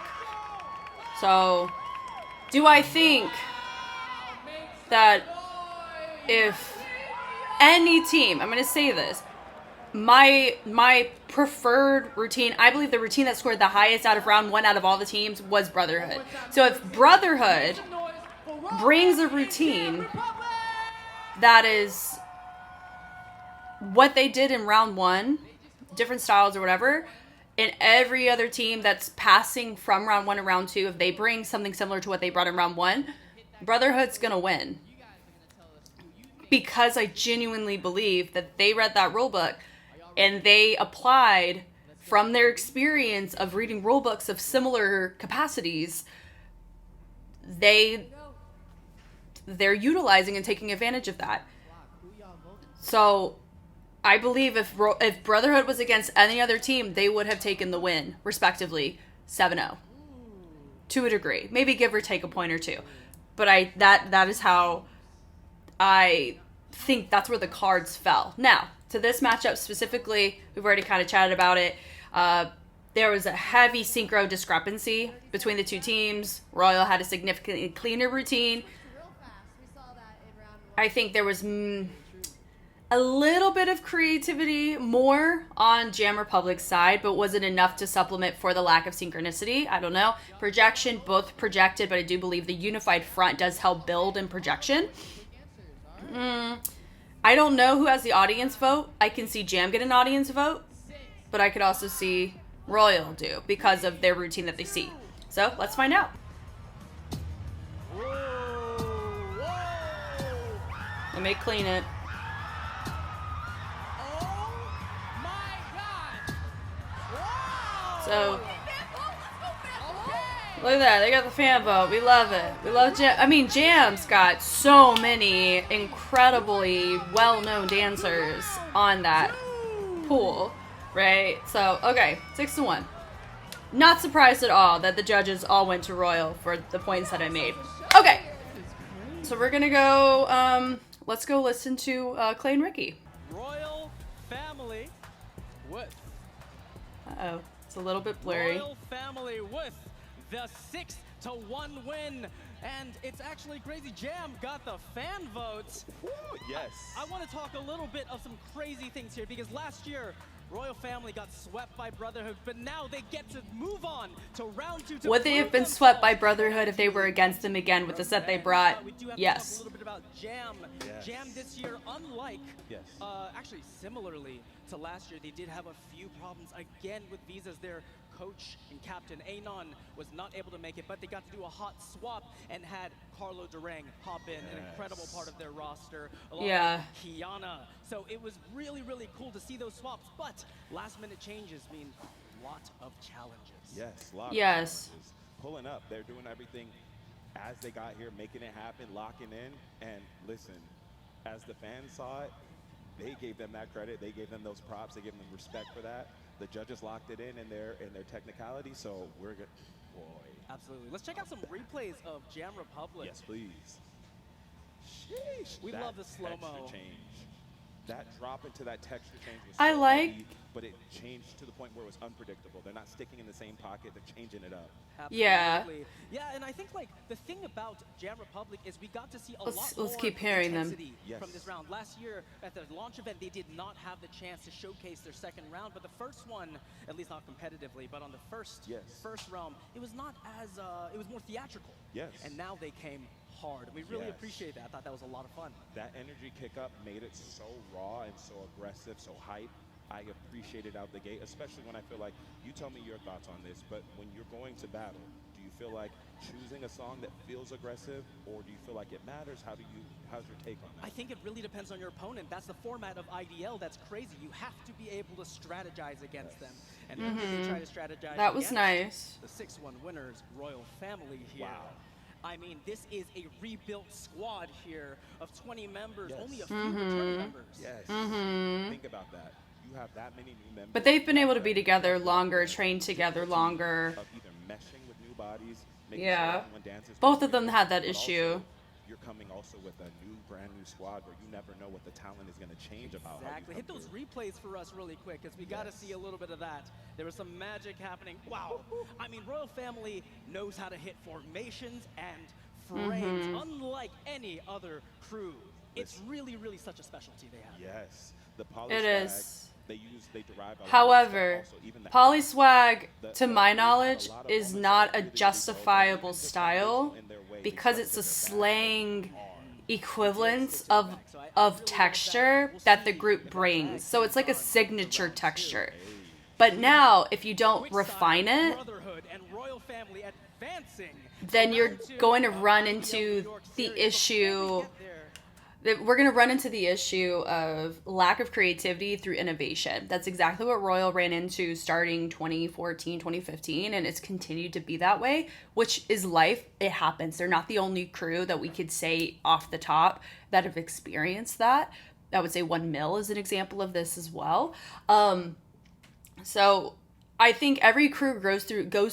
S2: So, do I think that if any team, I'm gonna say this, my preferred routine, I believe the routine that scored the highest out of round 1 out of all the teams was Brotherhood. So if Brotherhood brings a routine that is what they did in round 1, different styles or whatever, and every other team that's passing from round 1 to round 2, if they bring something similar to what they brought in round 1, Brotherhood's gonna win. Because I genuinely believe that they read that rulebook and they applied from their experience of reading rulebooks of similar capacities, they're utilizing and taking advantage of that. So I believe if Brotherhood was against any other team, they would have taken the win, respectively, 7-0. To a degree. Maybe give or take a point or two. But that is how I think that's where the cards fell. Now, to this matchup specifically, we've already kind of chatted about it. There was a heavy synchro discrepancy between the two teams. Royal had a significantly cleaner routine. I think there was a little bit of creativity more on Jam Republic's side, but was it enough to supplement for the lack of synchronicity? I don't know. Projection, both projected, but I do believe the unified front does help build in projection. I don't know who has the audience vote. I can see Jam get an audience vote, but I could also see Royal do because of their routine that they see. So let's find out. Let me clean it. So look at that. They got the fan vote. We love it. We love Jam. I mean, Jam's got so many incredibly well-known dancers on that pool, right? So, okay, 6-1. Not surprised at all that the judges all went to Royal for the points that I made. Okay, so we're gonna go. Let's go listen to Clay and Ricky.
S7: Royal family with.
S2: Uh-oh, it's a little bit blurry.
S7: Royal family with the 6-1 win, and it's actually crazy. Jam got the fan votes.
S4: Ooh, yes.
S7: I want to talk a little bit of some crazy things here because last year Royal Family got swept by Brotherhood, but now they get to move on to round 2.
S2: Would they have been swept by Brotherhood if they were against them again with the set they brought?
S7: We do have to
S2: Yes.
S7: talk a little bit about Jam.
S4: Yes.
S7: Jam this year, unlike,
S4: Yes.
S7: actually similarly to last year, they did have a few problems again with visas. Their coach and captain, Anon, was not able to make it, but they got to do a hot swap and had Carlo Durang hop in, an incredible part of their roster, along with Kiana. So it was really, really cool to see those swaps, but last-minute changes mean a lot of challenges.
S4: Yes, a lot of
S2: Yes.
S4: challenges. Pulling up, they're doing everything as they got here, making it happen, locking in. And listen, as the fans saw it, they gave them that credit. They gave them those props. They gave them respect for that. The judges locked it in their technicality. So we're good. Boy.
S7: Absolutely. Let's check out some replays of Jam Republic.
S4: Yes, please. Sheesh.
S7: We
S4: That
S7: love the slow-mo.
S4: texture change. That drop into that texture change was
S2: I
S4: so
S2: like-
S4: heavy, but it changed to the point where it was unpredictable. They're not sticking in the same pocket. They're changing it up.
S2: Yeah.
S7: Absolutely. Yeah, and I think like the thing about Jam Republic is we got to see a
S2: Let's
S7: lot
S2: keep
S7: more
S2: hearing them.
S7: intensity
S4: Yes.
S7: from this round. Last year at the launch event, they did not have the chance to showcase their second round, but the first one, at least not competitively, but on the first realm, it was not as it was more theatrical.
S4: Yes.
S7: And now they came hard. And we really
S4: Yes.
S7: appreciate that. I thought that was a lot of fun.
S4: That energy kick up made it so raw and so aggressive, so hype. I appreciate it out the gate, especially when I feel like, you tell me your thoughts on this, but when you're going to battle, do you feel like choosing a song that feels aggressive, or do you feel like it matters? How's your take on that?
S7: I think it really depends on your opponent. That's the format of IDL that's crazy. You have to be able to strategize against them. And who did they try to strategize
S2: That was
S7: against?
S2: nice.
S7: The 6-1 winners, Royal Family here.
S4: Wow.
S7: I mean, this is a rebuilt squad here of 20 members,
S4: Yes.
S7: only a few return members.
S4: Yes. Think about that. You have that many new members.
S2: But they've been able to be together longer, train together longer.
S4: Of either meshing with new bodies, making
S2: Yeah.
S4: sure everyone dances
S2: Both of them
S4: together,
S2: had that
S4: but
S2: issue.
S4: also, you're coming also with a new, brand new squad where you never know what the talent is going to change about.
S7: Exactly. Hit those replays for us really quick, because we got to see a little bit of that. There was some magic happening. Wow. I mean, Royal Family knows how to hit formations and frames, unlike any other crew. It's really, really such a specialty they have.
S4: Yes. The poly
S2: It
S4: swag,
S2: is.
S4: they derive a lot of
S2: However,
S4: stuff also, even the
S2: polyswag,
S4: the-
S2: to my
S4: a
S2: knowledge,
S4: lot of
S2: is
S4: moments
S2: not
S4: that
S2: a
S4: really
S2: justifiable
S4: go into
S2: style
S4: in their way, they
S2: because
S4: try
S2: it's
S4: to
S2: a
S4: get their back
S2: slang
S4: hard.
S2: equivalence of texture that the group brings. So it's like a signature texture. But now, if you don't refine it,
S7: Brotherhood and Royal Family advancing.
S2: then you're going to run into the issue that we're going to run into the issue of lack of creativity through innovation. That's exactly what Royal ran into starting 2014, 2015, and it's continued to be that way, which is life. It happens. They're not the only crew that we could say off the top that have experienced that. I would say 1mil is an example of this as well. So I think every crew goes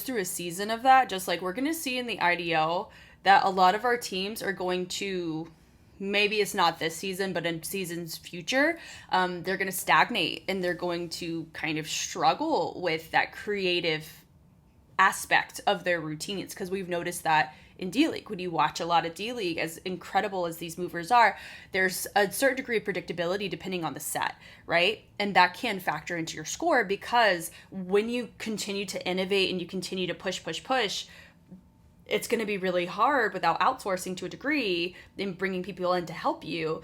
S2: through a season of that, just like we're going to see in the IDL that a lot of our teams are going to, maybe it's not this season, but in seasons future, they're going to stagnate and they're going to kind of struggle with that creative aspect of their routines, because we've noticed that in D-League. When you watch a lot of D-League, as incredible as these movers are, there's a certain degree of predictability depending on the set, right? And that can factor into your score, because when you continue to innovate and you continue to push, it's going to be really hard without outsourcing to a degree and bringing people in to help you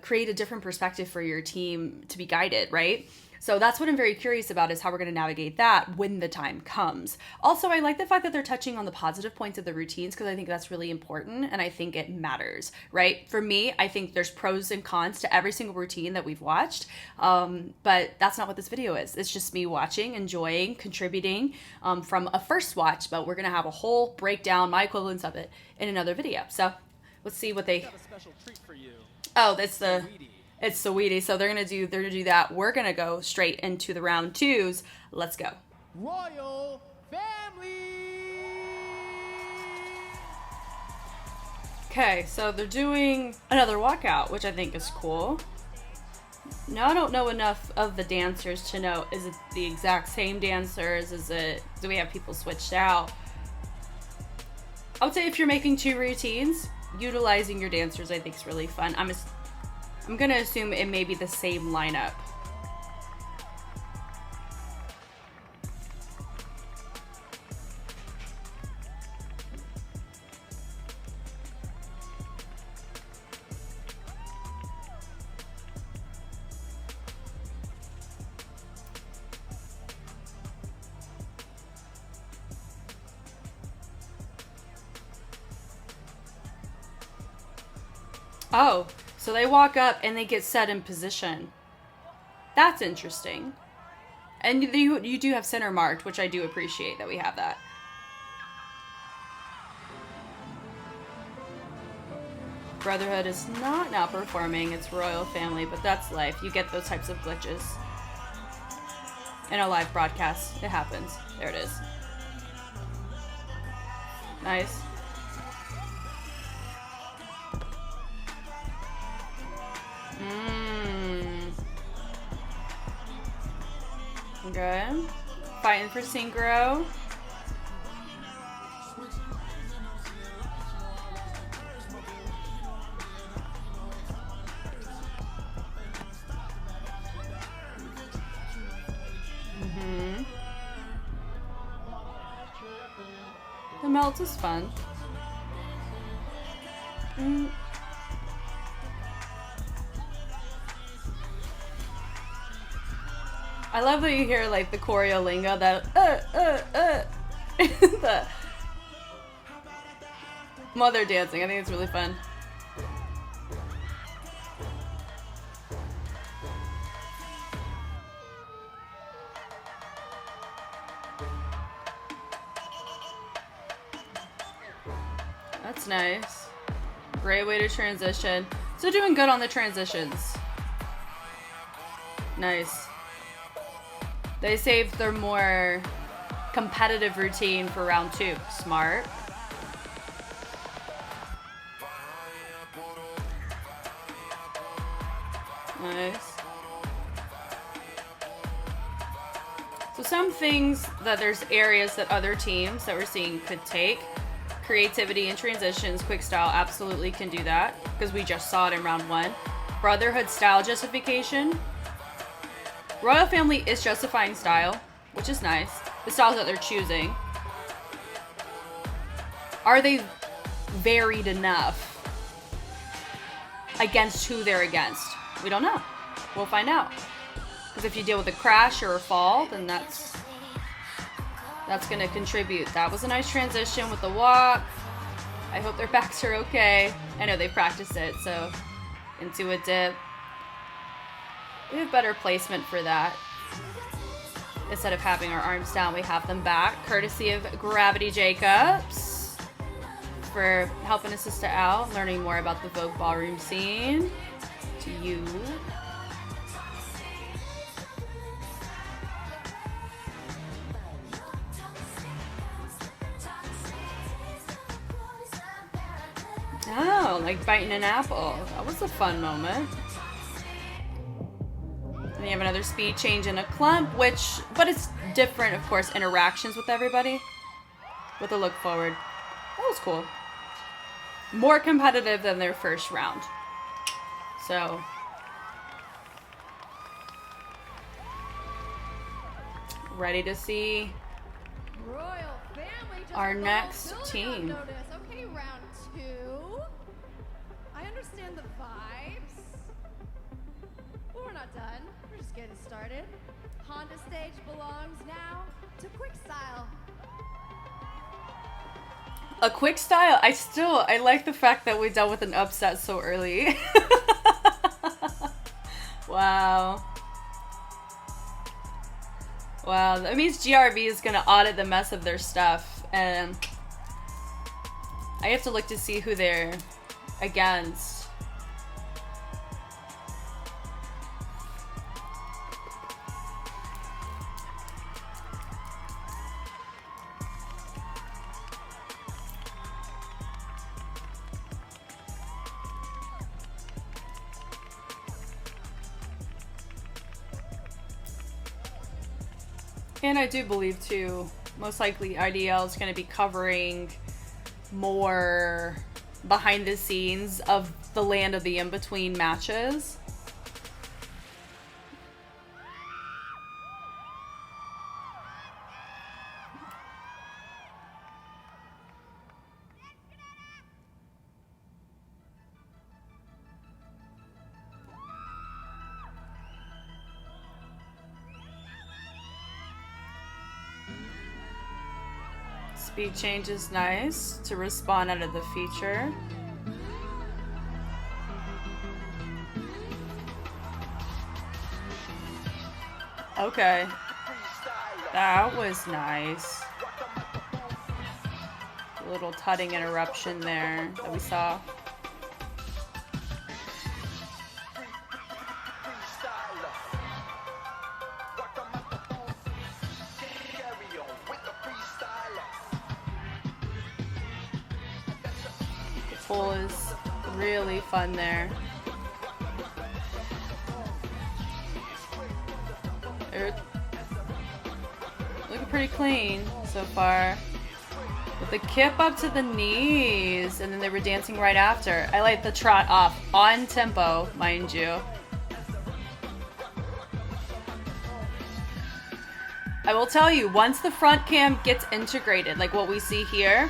S2: create a different perspective for your team to be guided, right? So that's what I'm very curious about, is how we're going to navigate that when the time comes. Also, I like the fact that they're touching on the positive points of the routines, because I think that's really important and I think it matters, right? For me, I think there's pros and cons to every single routine that we've watched, but that's not what this video is. It's just me watching, enjoying, contributing from a first watch, but we're going to have a whole breakdown, my equivalence of it, in another video. So let's see what they...
S7: Got a special treat for you.
S2: Oh, that's the...
S7: Sweetie.
S2: It's Saweetie, so they're gonna do that. We're gonna go straight into the round twos. Let's go.
S1: Royal Family!
S2: Okay, so they're doing another walkout, which I think is cool. Now, I don't know enough of the dancers to know, is it the exact same dancers? Do we have people switched out? I would say if you're making two routines, utilizing your dancers I think is really fun. I'm gonna assume it may be the same lineup. Oh, so they walk up and they get set in position. That's interesting. And you do have center marked, which I do appreciate that we have that. Brotherhood is not now performing. It's Royal Family, but that's life. You get those types of glitches. In a live broadcast, it happens. There it is. Nice. Okay. Fighting for synchro. The melt is fun. I love that you hear like the choreo lingo, that the mother dancing. I think it's really fun. That's nice. Great way to transition. So doing good on the transitions. Nice. They saved their more competitive routine for round 2. Smart. Nice. So some things that there's areas that other teams that we're seeing could take. Creativity and transitions, quick style absolutely can do that because we just saw it in round 1. Brotherhood style justification. Royal Family is justifying style, which is nice. The styles that they're choosing. Are they varied enough against who they're against? We don't know. We'll find out. Because if you deal with a crash or a fall, then that's going to contribute. That was a nice transition with the walk. I hope their backs are okay. I know they practiced it, so into a dip. We have better placement for that. Instead of having our arms down, we have them back. Courtesy of Gravity Jacobs for helping us sister out, learning more about the Vogue ballroom scene. To you. Oh, like biting an apple. That was a fun moment. And you have another speed change in a clump, but it's different, of course, interactions with everybody. With a look forward. That was cool. More competitive than their first round. So. Ready to see
S3: Royal Family just
S2: our next team.
S3: Notice. Okay, round 2. I understand the vibes. But we're not done. We're just getting started. Honda stage belongs now to Quick Style.
S2: A quick style. I like the fact that we dealt with an upset so early. Wow. Wow, that means GRV is going to audit the mess of their stuff, and I have to look to see who they're against. And I do believe, too, most likely IDL is going to be covering more behind the scenes of the land of the in-between matches. Speed change is nice to respond out of the feature. Okay. That was nice. A little tutting interruption there that we saw. The pull is really fun there. They're looking pretty clean so far. With the kip up to the knees, and then they were dancing right after. I like the trot off on tempo, mind you. I will tell you, once the front cam gets integrated, like what we see here,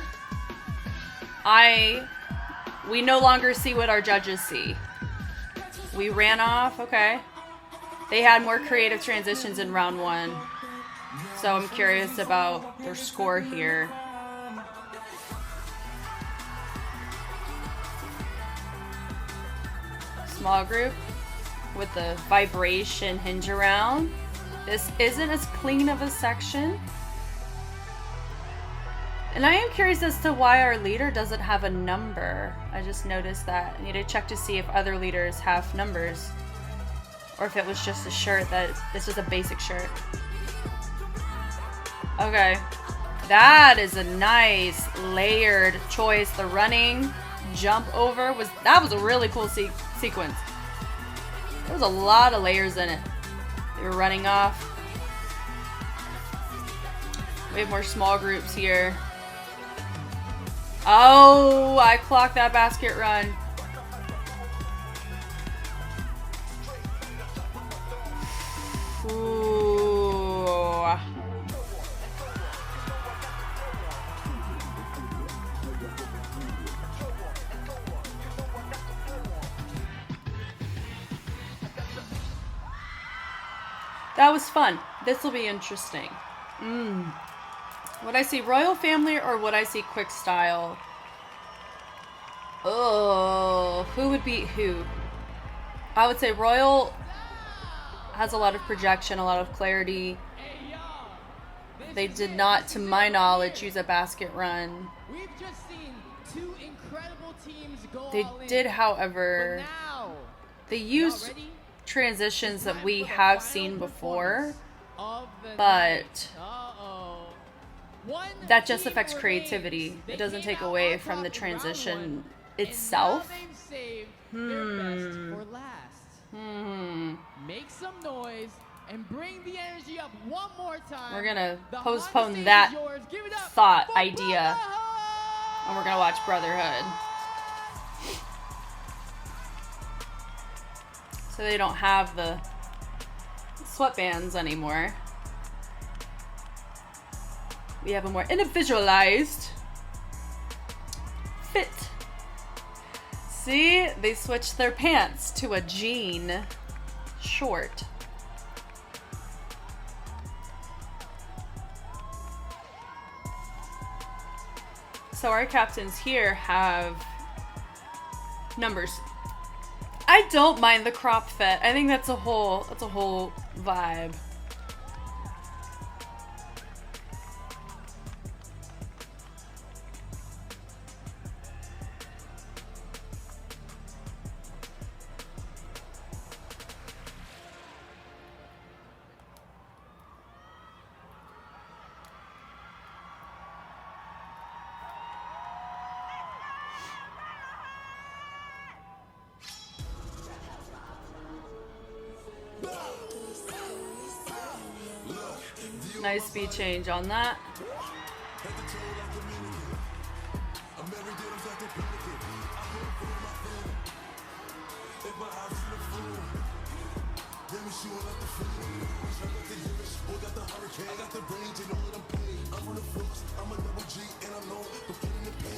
S2: we no longer see what our judges see. We ran off, okay. They had more creative transitions in round 1. So I'm curious about their score here. Small group with the vibration hinge around. This isn't as clean of a section. And I am curious as to why our leader doesn't have a number. I just noticed that. I need to check to see if other leaders have numbers. Or if it was just a shirt that this is a basic shirt. Okay. That is a nice layered choice. The running jump over was a really cool sequence. There was a lot of layers in it. They were running off. We have more small groups here. Oh, I clocked that basket run. Ooh. That was fun. This will be interesting. Would I see Royal Family or would I see Quick Style? Oh, who would beat who? I would say Royal has a lot of projection, a lot of clarity. They did not, to my knowledge, use a basket run.
S1: We've just seen 2 incredible teams go
S2: They
S1: all in.
S2: did, however,
S1: Now,
S2: they used
S1: ready?
S2: transitions that we have seen before,
S1: Of the
S2: but
S1: uh-oh. One
S2: that just
S1: team
S2: affects
S1: remains.
S2: creativity.
S1: They
S2: It doesn't
S1: came
S2: take
S1: out
S2: away
S1: on
S2: from the
S1: top in round
S2: transition
S1: 1, and
S2: itself.
S1: now they've saved their best for last. Make some noise and bring the energy up one more time.
S2: We're gonna
S1: The
S2: postpone
S1: Honda stage
S2: that
S1: is yours. Give it up
S2: thought
S1: for
S2: idea.
S1: Brotherhood!
S2: And we're gonna watch Brotherhood. So they don't have the sweatbands anymore. We have a more individualized fit. See, they switched their pants to a jean short. So our captains here have numbers. I don't mind the crop fit. I think that's a whole vibe. Nice speed change on that.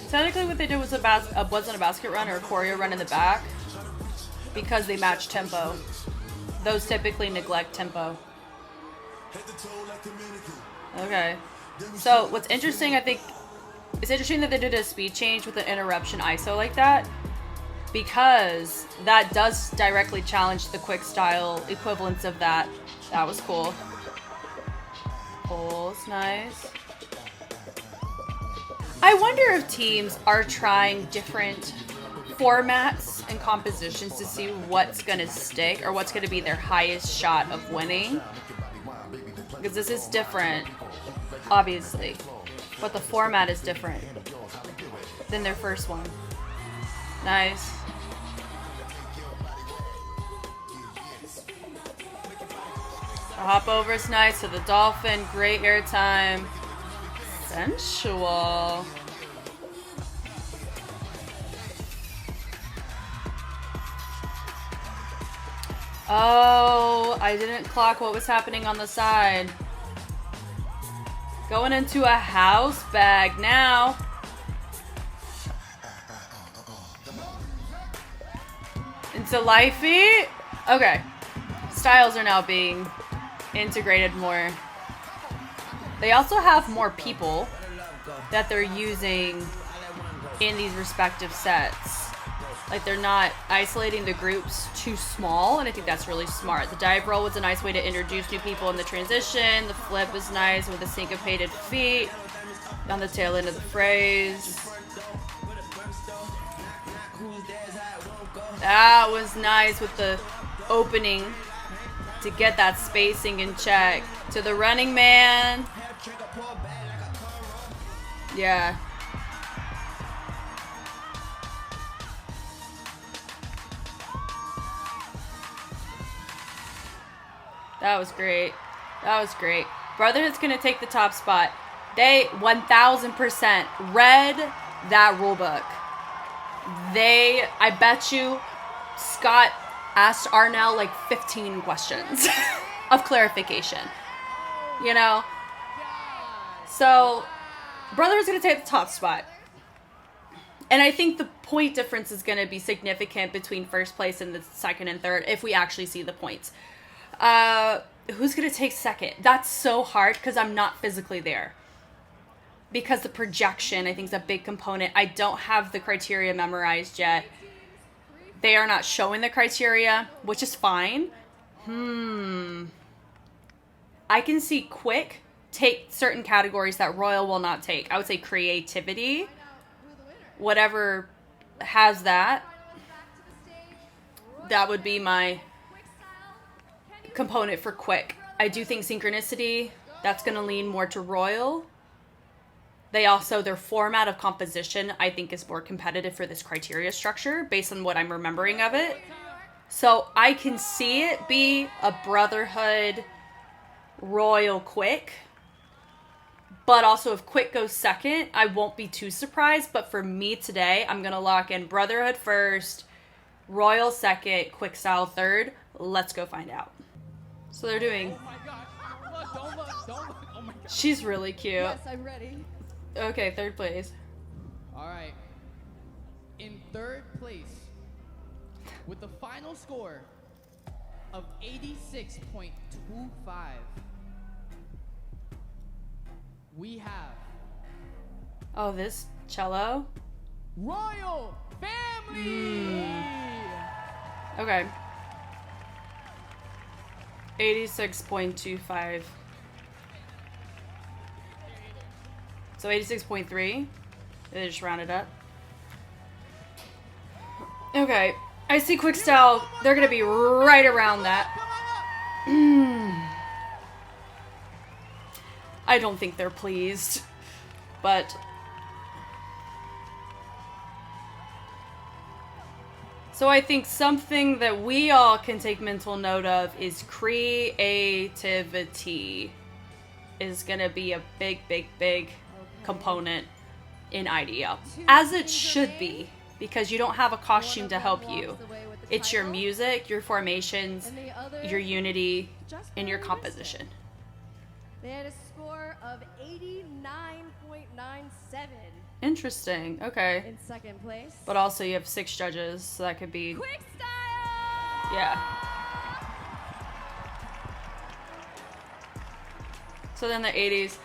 S2: Technically what they did was wasn't a basket run or a choreo run in the back because they matched tempo. Those typically neglect tempo. Okay. So what's interesting, I think, it's interesting that they did a speed change with an interruption ISO like that, because that does directly challenge the quick style equivalence of that. That was cool. poles. Nice. I wonder if teams are trying different formats and compositions to see what's going to stick or what's going to be their highest shot of winning. Because this is different, obviously. But the format is different than their first one. Nice. The hop over is nice. So the dolphin, great airtime. Sensual. Oh, I didn't clock what was happening on the side. Going into a house bag now. Into Lifey. Okay. Styles are now being integrated more. They also have more people that they're using in these respective sets. Like, they're not isolating the groups too small, and I think that's really smart. The dive roll was a nice way to introduce new people in the transition. The flip is nice with the syncopated feet on the tail end of the phrase. That was nice with the opening to get that spacing in check. To the running man. Yeah. That was great. That was great. Brotherhood's going to take the top spot. They 1000% read that rulebook. I bet you, Scott asked Arnell like 15 questions of clarification. You know? So, Brotherhood's going to take the top spot. And I think the point difference is going to be significant between first place and the second and third if we actually see the points. Who's going to take second? That's so hard because I'm not physically there. Because the projection, I think, is a big component. I don't have the criteria memorized yet. They are not showing the criteria, which is fine. I can see Quick take certain categories that Royal will not take. I would say creativity. Whatever has that. That would be my component for Quick. I do think synchronicity, that's going to lean more to Royal. They also, their format of composition, I think, is more competitive for this criteria structure based on what I'm remembering of it. So I can see it be a Brotherhood, Royal, Quick. But also if Quick goes second, I won't be too surprised. But for me today, I'm going to lock in Brotherhood first, Royal second, Quick Style third. Let's go find out. So they're doing...
S1: Oh my gosh. Don't look. Oh my god.
S2: She's really cute.
S3: Yes, I'm ready.
S2: Okay, third place.
S1: All right. In third place, with the final score of 86.25, we have
S2: Oh, this cello?
S1: Royal Family!
S2: Okay. 86.25. So 86.3. They just rounded up. Okay. I see Quick Style. They're going to be right around that. I don't think they're pleased. But... So I think something that we all can take mental note of is creativity is going to be a big component in IDL. As it should be, because you don't have a costume to help you. It's your music, your formations, your unity, and your composition.
S3: They had a score of 89.97
S2: Interesting. Okay.
S3: in second place.
S2: But also you have 6 judges, so that could be...
S3: Quick Style!
S2: Yeah. So then the 80s.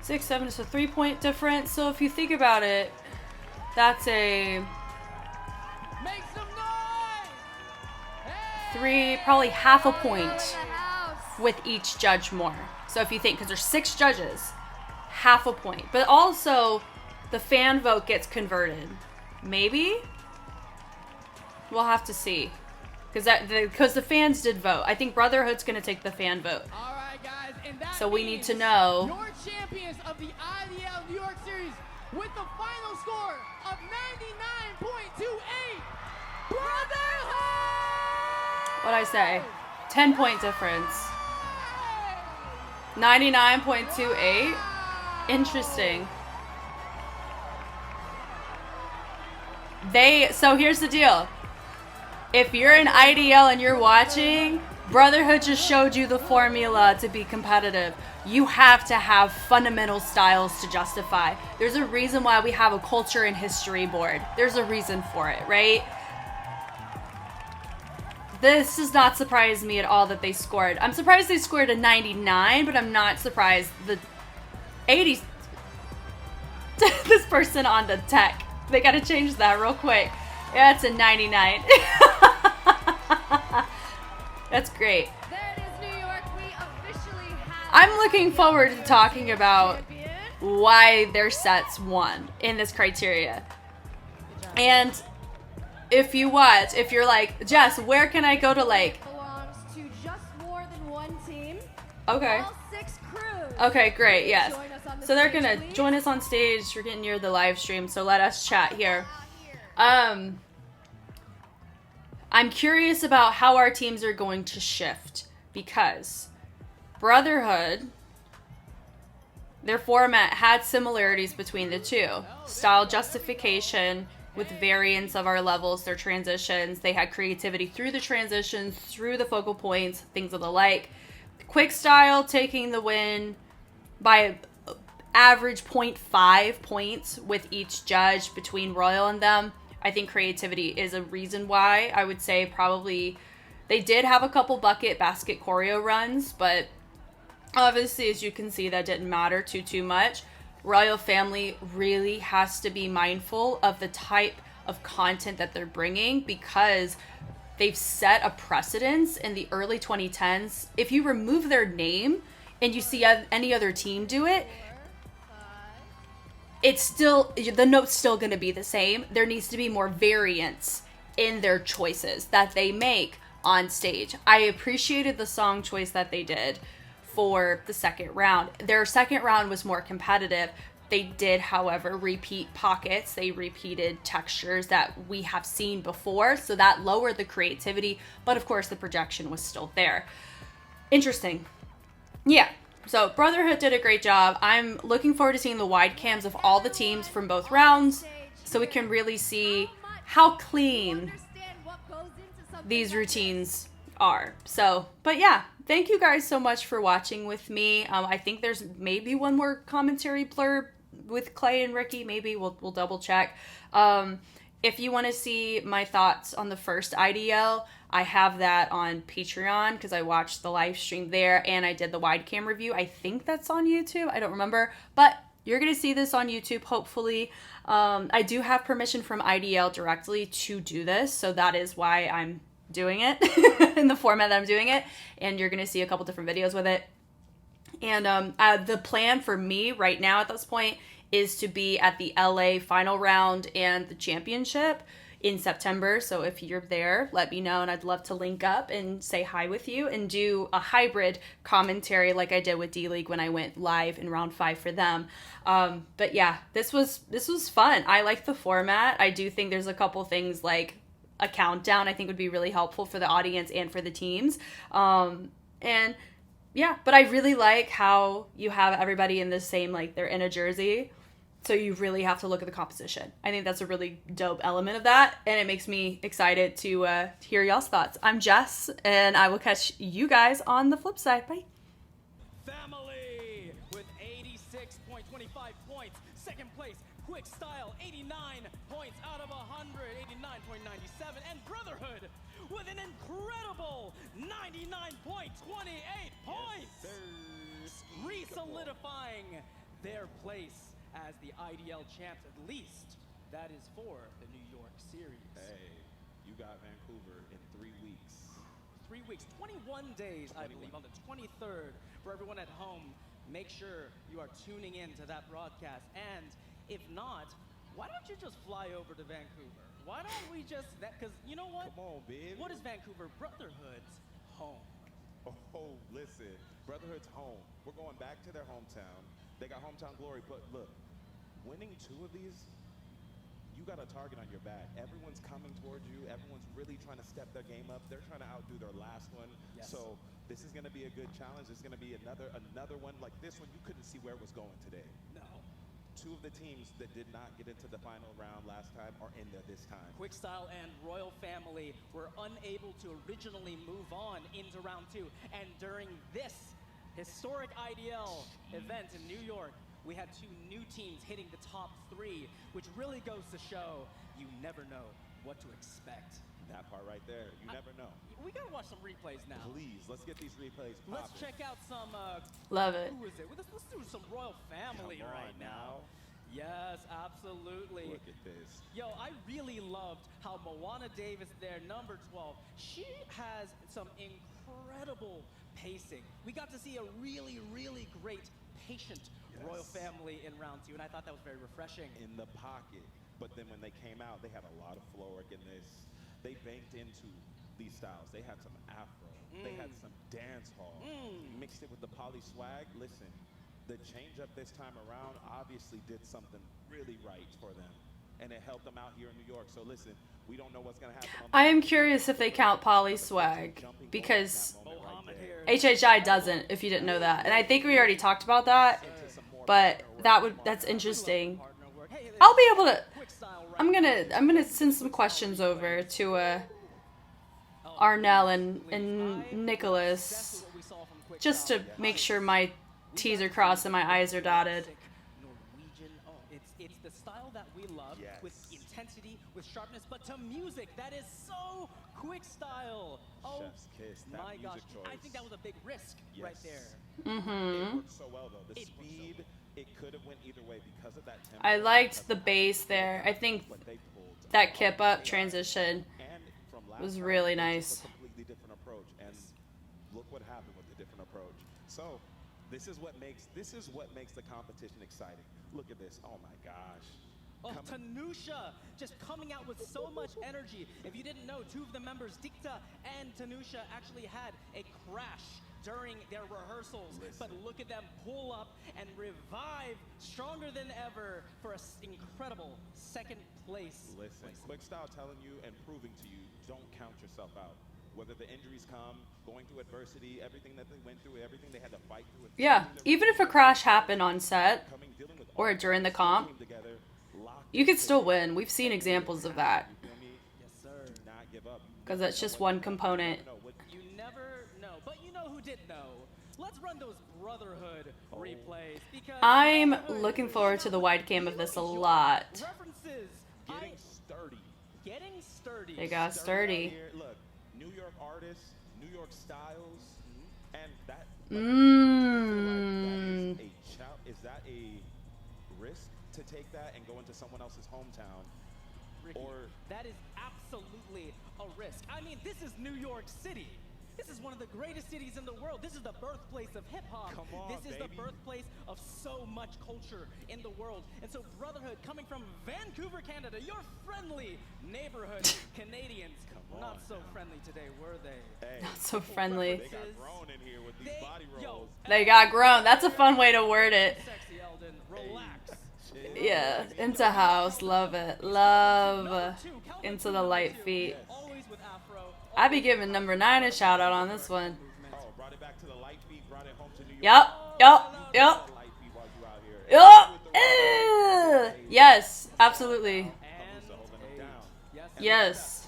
S2: 6, 7 is a 3-point difference. So if you think about it, that's a...
S1: Make some noise!
S2: 3, probably half a point.
S3: Out of the house.
S2: with each judge more. So if you think, because there's 6 judges, half a point. But also, the fan vote gets converted. Maybe? We'll have to see. Because the fans did vote. I think Brotherhood's going to take the fan vote.
S1: All right, guys, and that
S2: So we need
S1: means
S2: to know.
S1: your champions of the IDL New York Series with the final score of 99.28, Brotherhood!
S2: What'd I say? 10-point difference. 99.28. Interesting. So here's the deal. If you're in IDL and you're watching, Brotherhood just showed you the formula to be competitive. You have to have fundamental styles to justify. There's a reason why we have a culture and history board. There's a reason for it, right? This does not surprise me at all that they scored. I'm surprised they scored a 99, but I'm not surprised the 80s. This person on the tech. They gotta change that real quick. Yeah, it's a 99. That's great.
S3: There it is, New York. We officially have.
S2: I'm looking forward to talking about why their sets won in this criteria. And if you watch, if you're like, Jess, where can I go to like...
S3: belongs to just more than one team.
S2: Okay.
S3: All 6 crews.
S2: Okay, great, yes.
S3: Join us on the
S2: So they're
S3: stage,
S2: gonna
S3: please.
S2: join us on stage. We're getting near the live stream, so let us chat here. I'm curious about how our teams are going to shift because Brotherhood, their format had similarities between the two. Style justification with variants of our levels, their transitions. They had creativity through the transitions, through the focal points, things of the like. Quick style taking the win by average 0.5 points with each judge between Royal and them. I think creativity is a reason why. I would say probably they did have a couple basket choreo runs, but obviously, as you can see, that didn't matter too much. Royal Family really has to be mindful of the type of content that they're bringing because they've set a precedence in the early 2010s. If you remove their name and you see any other team do it, it's still, the note's still going to be the same. There needs to be more variance in their choices that they make on stage. I appreciated the song choice that they did for the second round. Their second round was more competitive. They did, however, repeat pockets. They repeated textures that we have seen before, so that lowered the creativity, but of course the projection was still there. Interesting. Yeah. So Brotherhood did a great job. I'm looking forward to seeing the wide cams of all the teams from both rounds so we can really see how clean these routines are. So, but yeah, thank you guys so much for watching with me. I think there's maybe one more commentary blurb with Clay and Ricky. Maybe we'll double check. If you want to see my thoughts on the first IDL, I have that on Patreon because I watched the live stream there and I did the wide cam review. I think that's on YouTube. I don't remember, but you're going to see this on YouTube, hopefully. I do have permission from IDL directly to do this, so that is why I'm doing it in the format that I'm doing it, and you're going to see a couple different videos with it. And the plan for me right now at this point is to be at the LA final round and the championship in September. So if you're there, let me know, and I'd love to link up and say hi with you and do a hybrid commentary like I did with D-League when I went live in round 5 for them. But yeah, this was fun. I like the format. I do think there's a couple things like a countdown I think would be really helpful for the audience and for the teams. And yeah, but I really like how you have everybody in the same, like they're in a jersey. So you really have to look at the composition. I think that's a really dope element of that. And it makes me excited to hear y'all's thoughts. I'm Jess, and I will catch you guys on the flip side. Bye.
S7: Family with 86.25 points. Second place, Quick Style, 89 points out of 100, 89.97. And Brotherhood with an incredible 99.28 points. Re-solidifying their place as the IDL champs, at least that is for the New York Series.
S4: Hey, you got Vancouver in 3 weeks.
S7: 3 weeks, 21 days, I believe, on the 23rd. For everyone at home, make sure you are tuning in to that broadcast. And if not, why don't you just fly over to Vancouver? Why don't we just, because you know what?
S4: Come on, babe.
S7: What is Vancouver? Brotherhood's home.
S4: Oh, listen, Brotherhood's home. We're going back to their hometown. They got hometown glory, but look, winning 2 of these, you got a target on your back. Everyone's coming towards you. Everyone's really trying to step their game up. They're trying to outdo their last one.
S7: Yes.
S4: So this is going to be a good challenge. It's going to be another one like this one. You couldn't see where it was going today.
S7: No.
S4: 2 of the teams that did not get into the final round last time are in there this time.
S7: Quickstyle and Royal Family were unable to originally move on into round 2. And during this historic IDL event in New York, we had 2 new teams hitting the top 3, which really goes to show you never know what to expect.
S4: That part right there, you never know.
S7: We gotta watch some replays now.
S4: Please, let's get these replays popping.
S7: Let's check out some,
S2: Love it.
S7: who is it? Let's do some Royal Family
S4: Come on
S7: right now. Yes, absolutely.
S4: Look at this.
S7: Yo, I really loved how Moana Davis there, number 12, she has some incredible pacing. We got to see a really, really great patient Royal Family in round 2, and I thought that was very refreshing.
S4: In the pocket, but then when they came out, they had a lot of flow work in this. They banked into these styles. They had some Afro. They had some dance hall. Mixed it with the poly swag. Listen, the change up this time around obviously did something really right for them, and it helped them out here in New York. So listen, we don't know what's gonna happen.
S2: I am curious if they count poly swag, because HHI doesn't, if you didn't know that. And I think we already talked about that, but that's interesting. I'll be able to, I'm gonna send some questions over to Arnell and Nicholas, just to make sure my T's are crossed and my I's are dotted.
S7: It's the style that we love, with intensity, with sharpness, but to music that is so quick style. Oh
S4: Chef's kiss, that
S7: my gosh,
S4: music choice.
S7: I think that was a big risk right there.
S4: It worked so well though. The speed, it could have went either way because of that tempo.
S2: I liked the bass there. I think that kip up transition was really nice.
S4: A completely different approach, and look what happened with the different approach. So this is what makes the competition exciting. Look at this. Oh my gosh.
S7: Oh, Tanusha just coming out with so much energy. If you didn't know, 2 of the members, Dikta and Tanusha, actually had a crash during their rehearsals. But look at them pull up and revive stronger than ever for an incredible 2nd place.
S4: Listen, Quickstyle telling you and proving to you, don't count yourself out. Whether the injuries come, going through adversity, everything that they went through, everything they had to fight through.
S2: Yeah, even if a crash happened on set or during the comp, you could still win. We've seen examples of that.
S7: Yes, sir.
S4: Do not give up.
S2: Because that's just one component.
S7: You never know, but you know who did know. Let's run those Brotherhood replays, because
S2: I'm looking forward to the wide cam of this a lot.
S7: References. Getting sturdy.
S2: They got sturdy.
S4: Look, New York artists, New York styles, and that. Is that a risk to take that and go into someone else's hometown?
S7: Ricky, that is absolutely a risk. I mean, this is New York City. This is one of the greatest cities in the world. This is the birthplace of hip-hop. This is the birthplace of so much culture in the world. And so Brotherhood, coming from Vancouver, Canada, your friendly neighborhood Canadians. Not so friendly today, were they?
S4: Hey,
S2: Not so friendly.
S4: They got grown in here with these body rolls.
S2: They got grown. That's a fun way to word it.
S7: Sexy Eldon, relax.
S2: Yeah, into house. Love it. Love into the light feet.
S7: Always with Afro.
S2: I'd be giving number 9 a shout out on this one.
S4: Oh, brought it back to the light feet, brought it home to New York.
S2: Yup.
S4: Light feet while you out here.
S2: Yup. Yes, absolutely. Yes.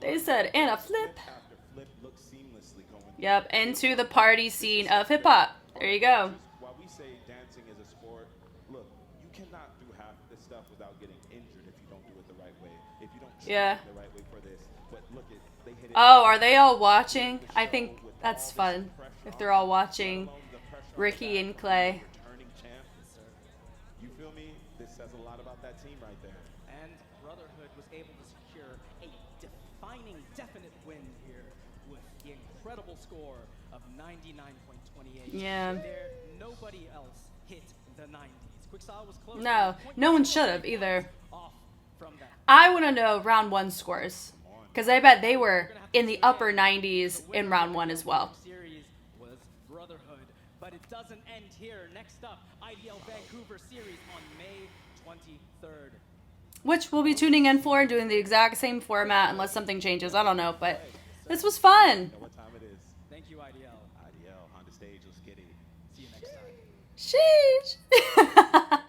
S2: They said, and a flip. Yep, into the party scene of hip hop. There you go.
S4: While we say dancing is a sport, look, you cannot do half of this stuff without getting injured if you don't do it the right way. If you don't train the right way for this. But look, they hit it.
S2: Oh, are they all watching? I think that's fun. If they're all watching Ricky and Clay.
S4: You feel me? This says a lot about that team right there.
S7: And Brotherhood was able to secure a defining defining, definite win here with the incredible score of 99.28.
S2: Yeah.
S7: There, nobody else hit the 90s. Quickstyle was close.
S2: No, no one should have either.
S7: Off from that.
S2: I want to know round 1 scores. Because I bet they were in the upper 90s in round 1 as well.
S7: Series was Brotherhood, but it doesn't end here. Next up, IDL Vancouver Series on May 23rd.
S2: Which we'll be tuning in for, doing the exact same format unless something changes. I don't know, but this was fun.
S4: Know what time it is?
S7: Thank you, IDL.
S4: IDL, Honda Stage, let's get it.
S7: See you next time.
S2: Sheesh.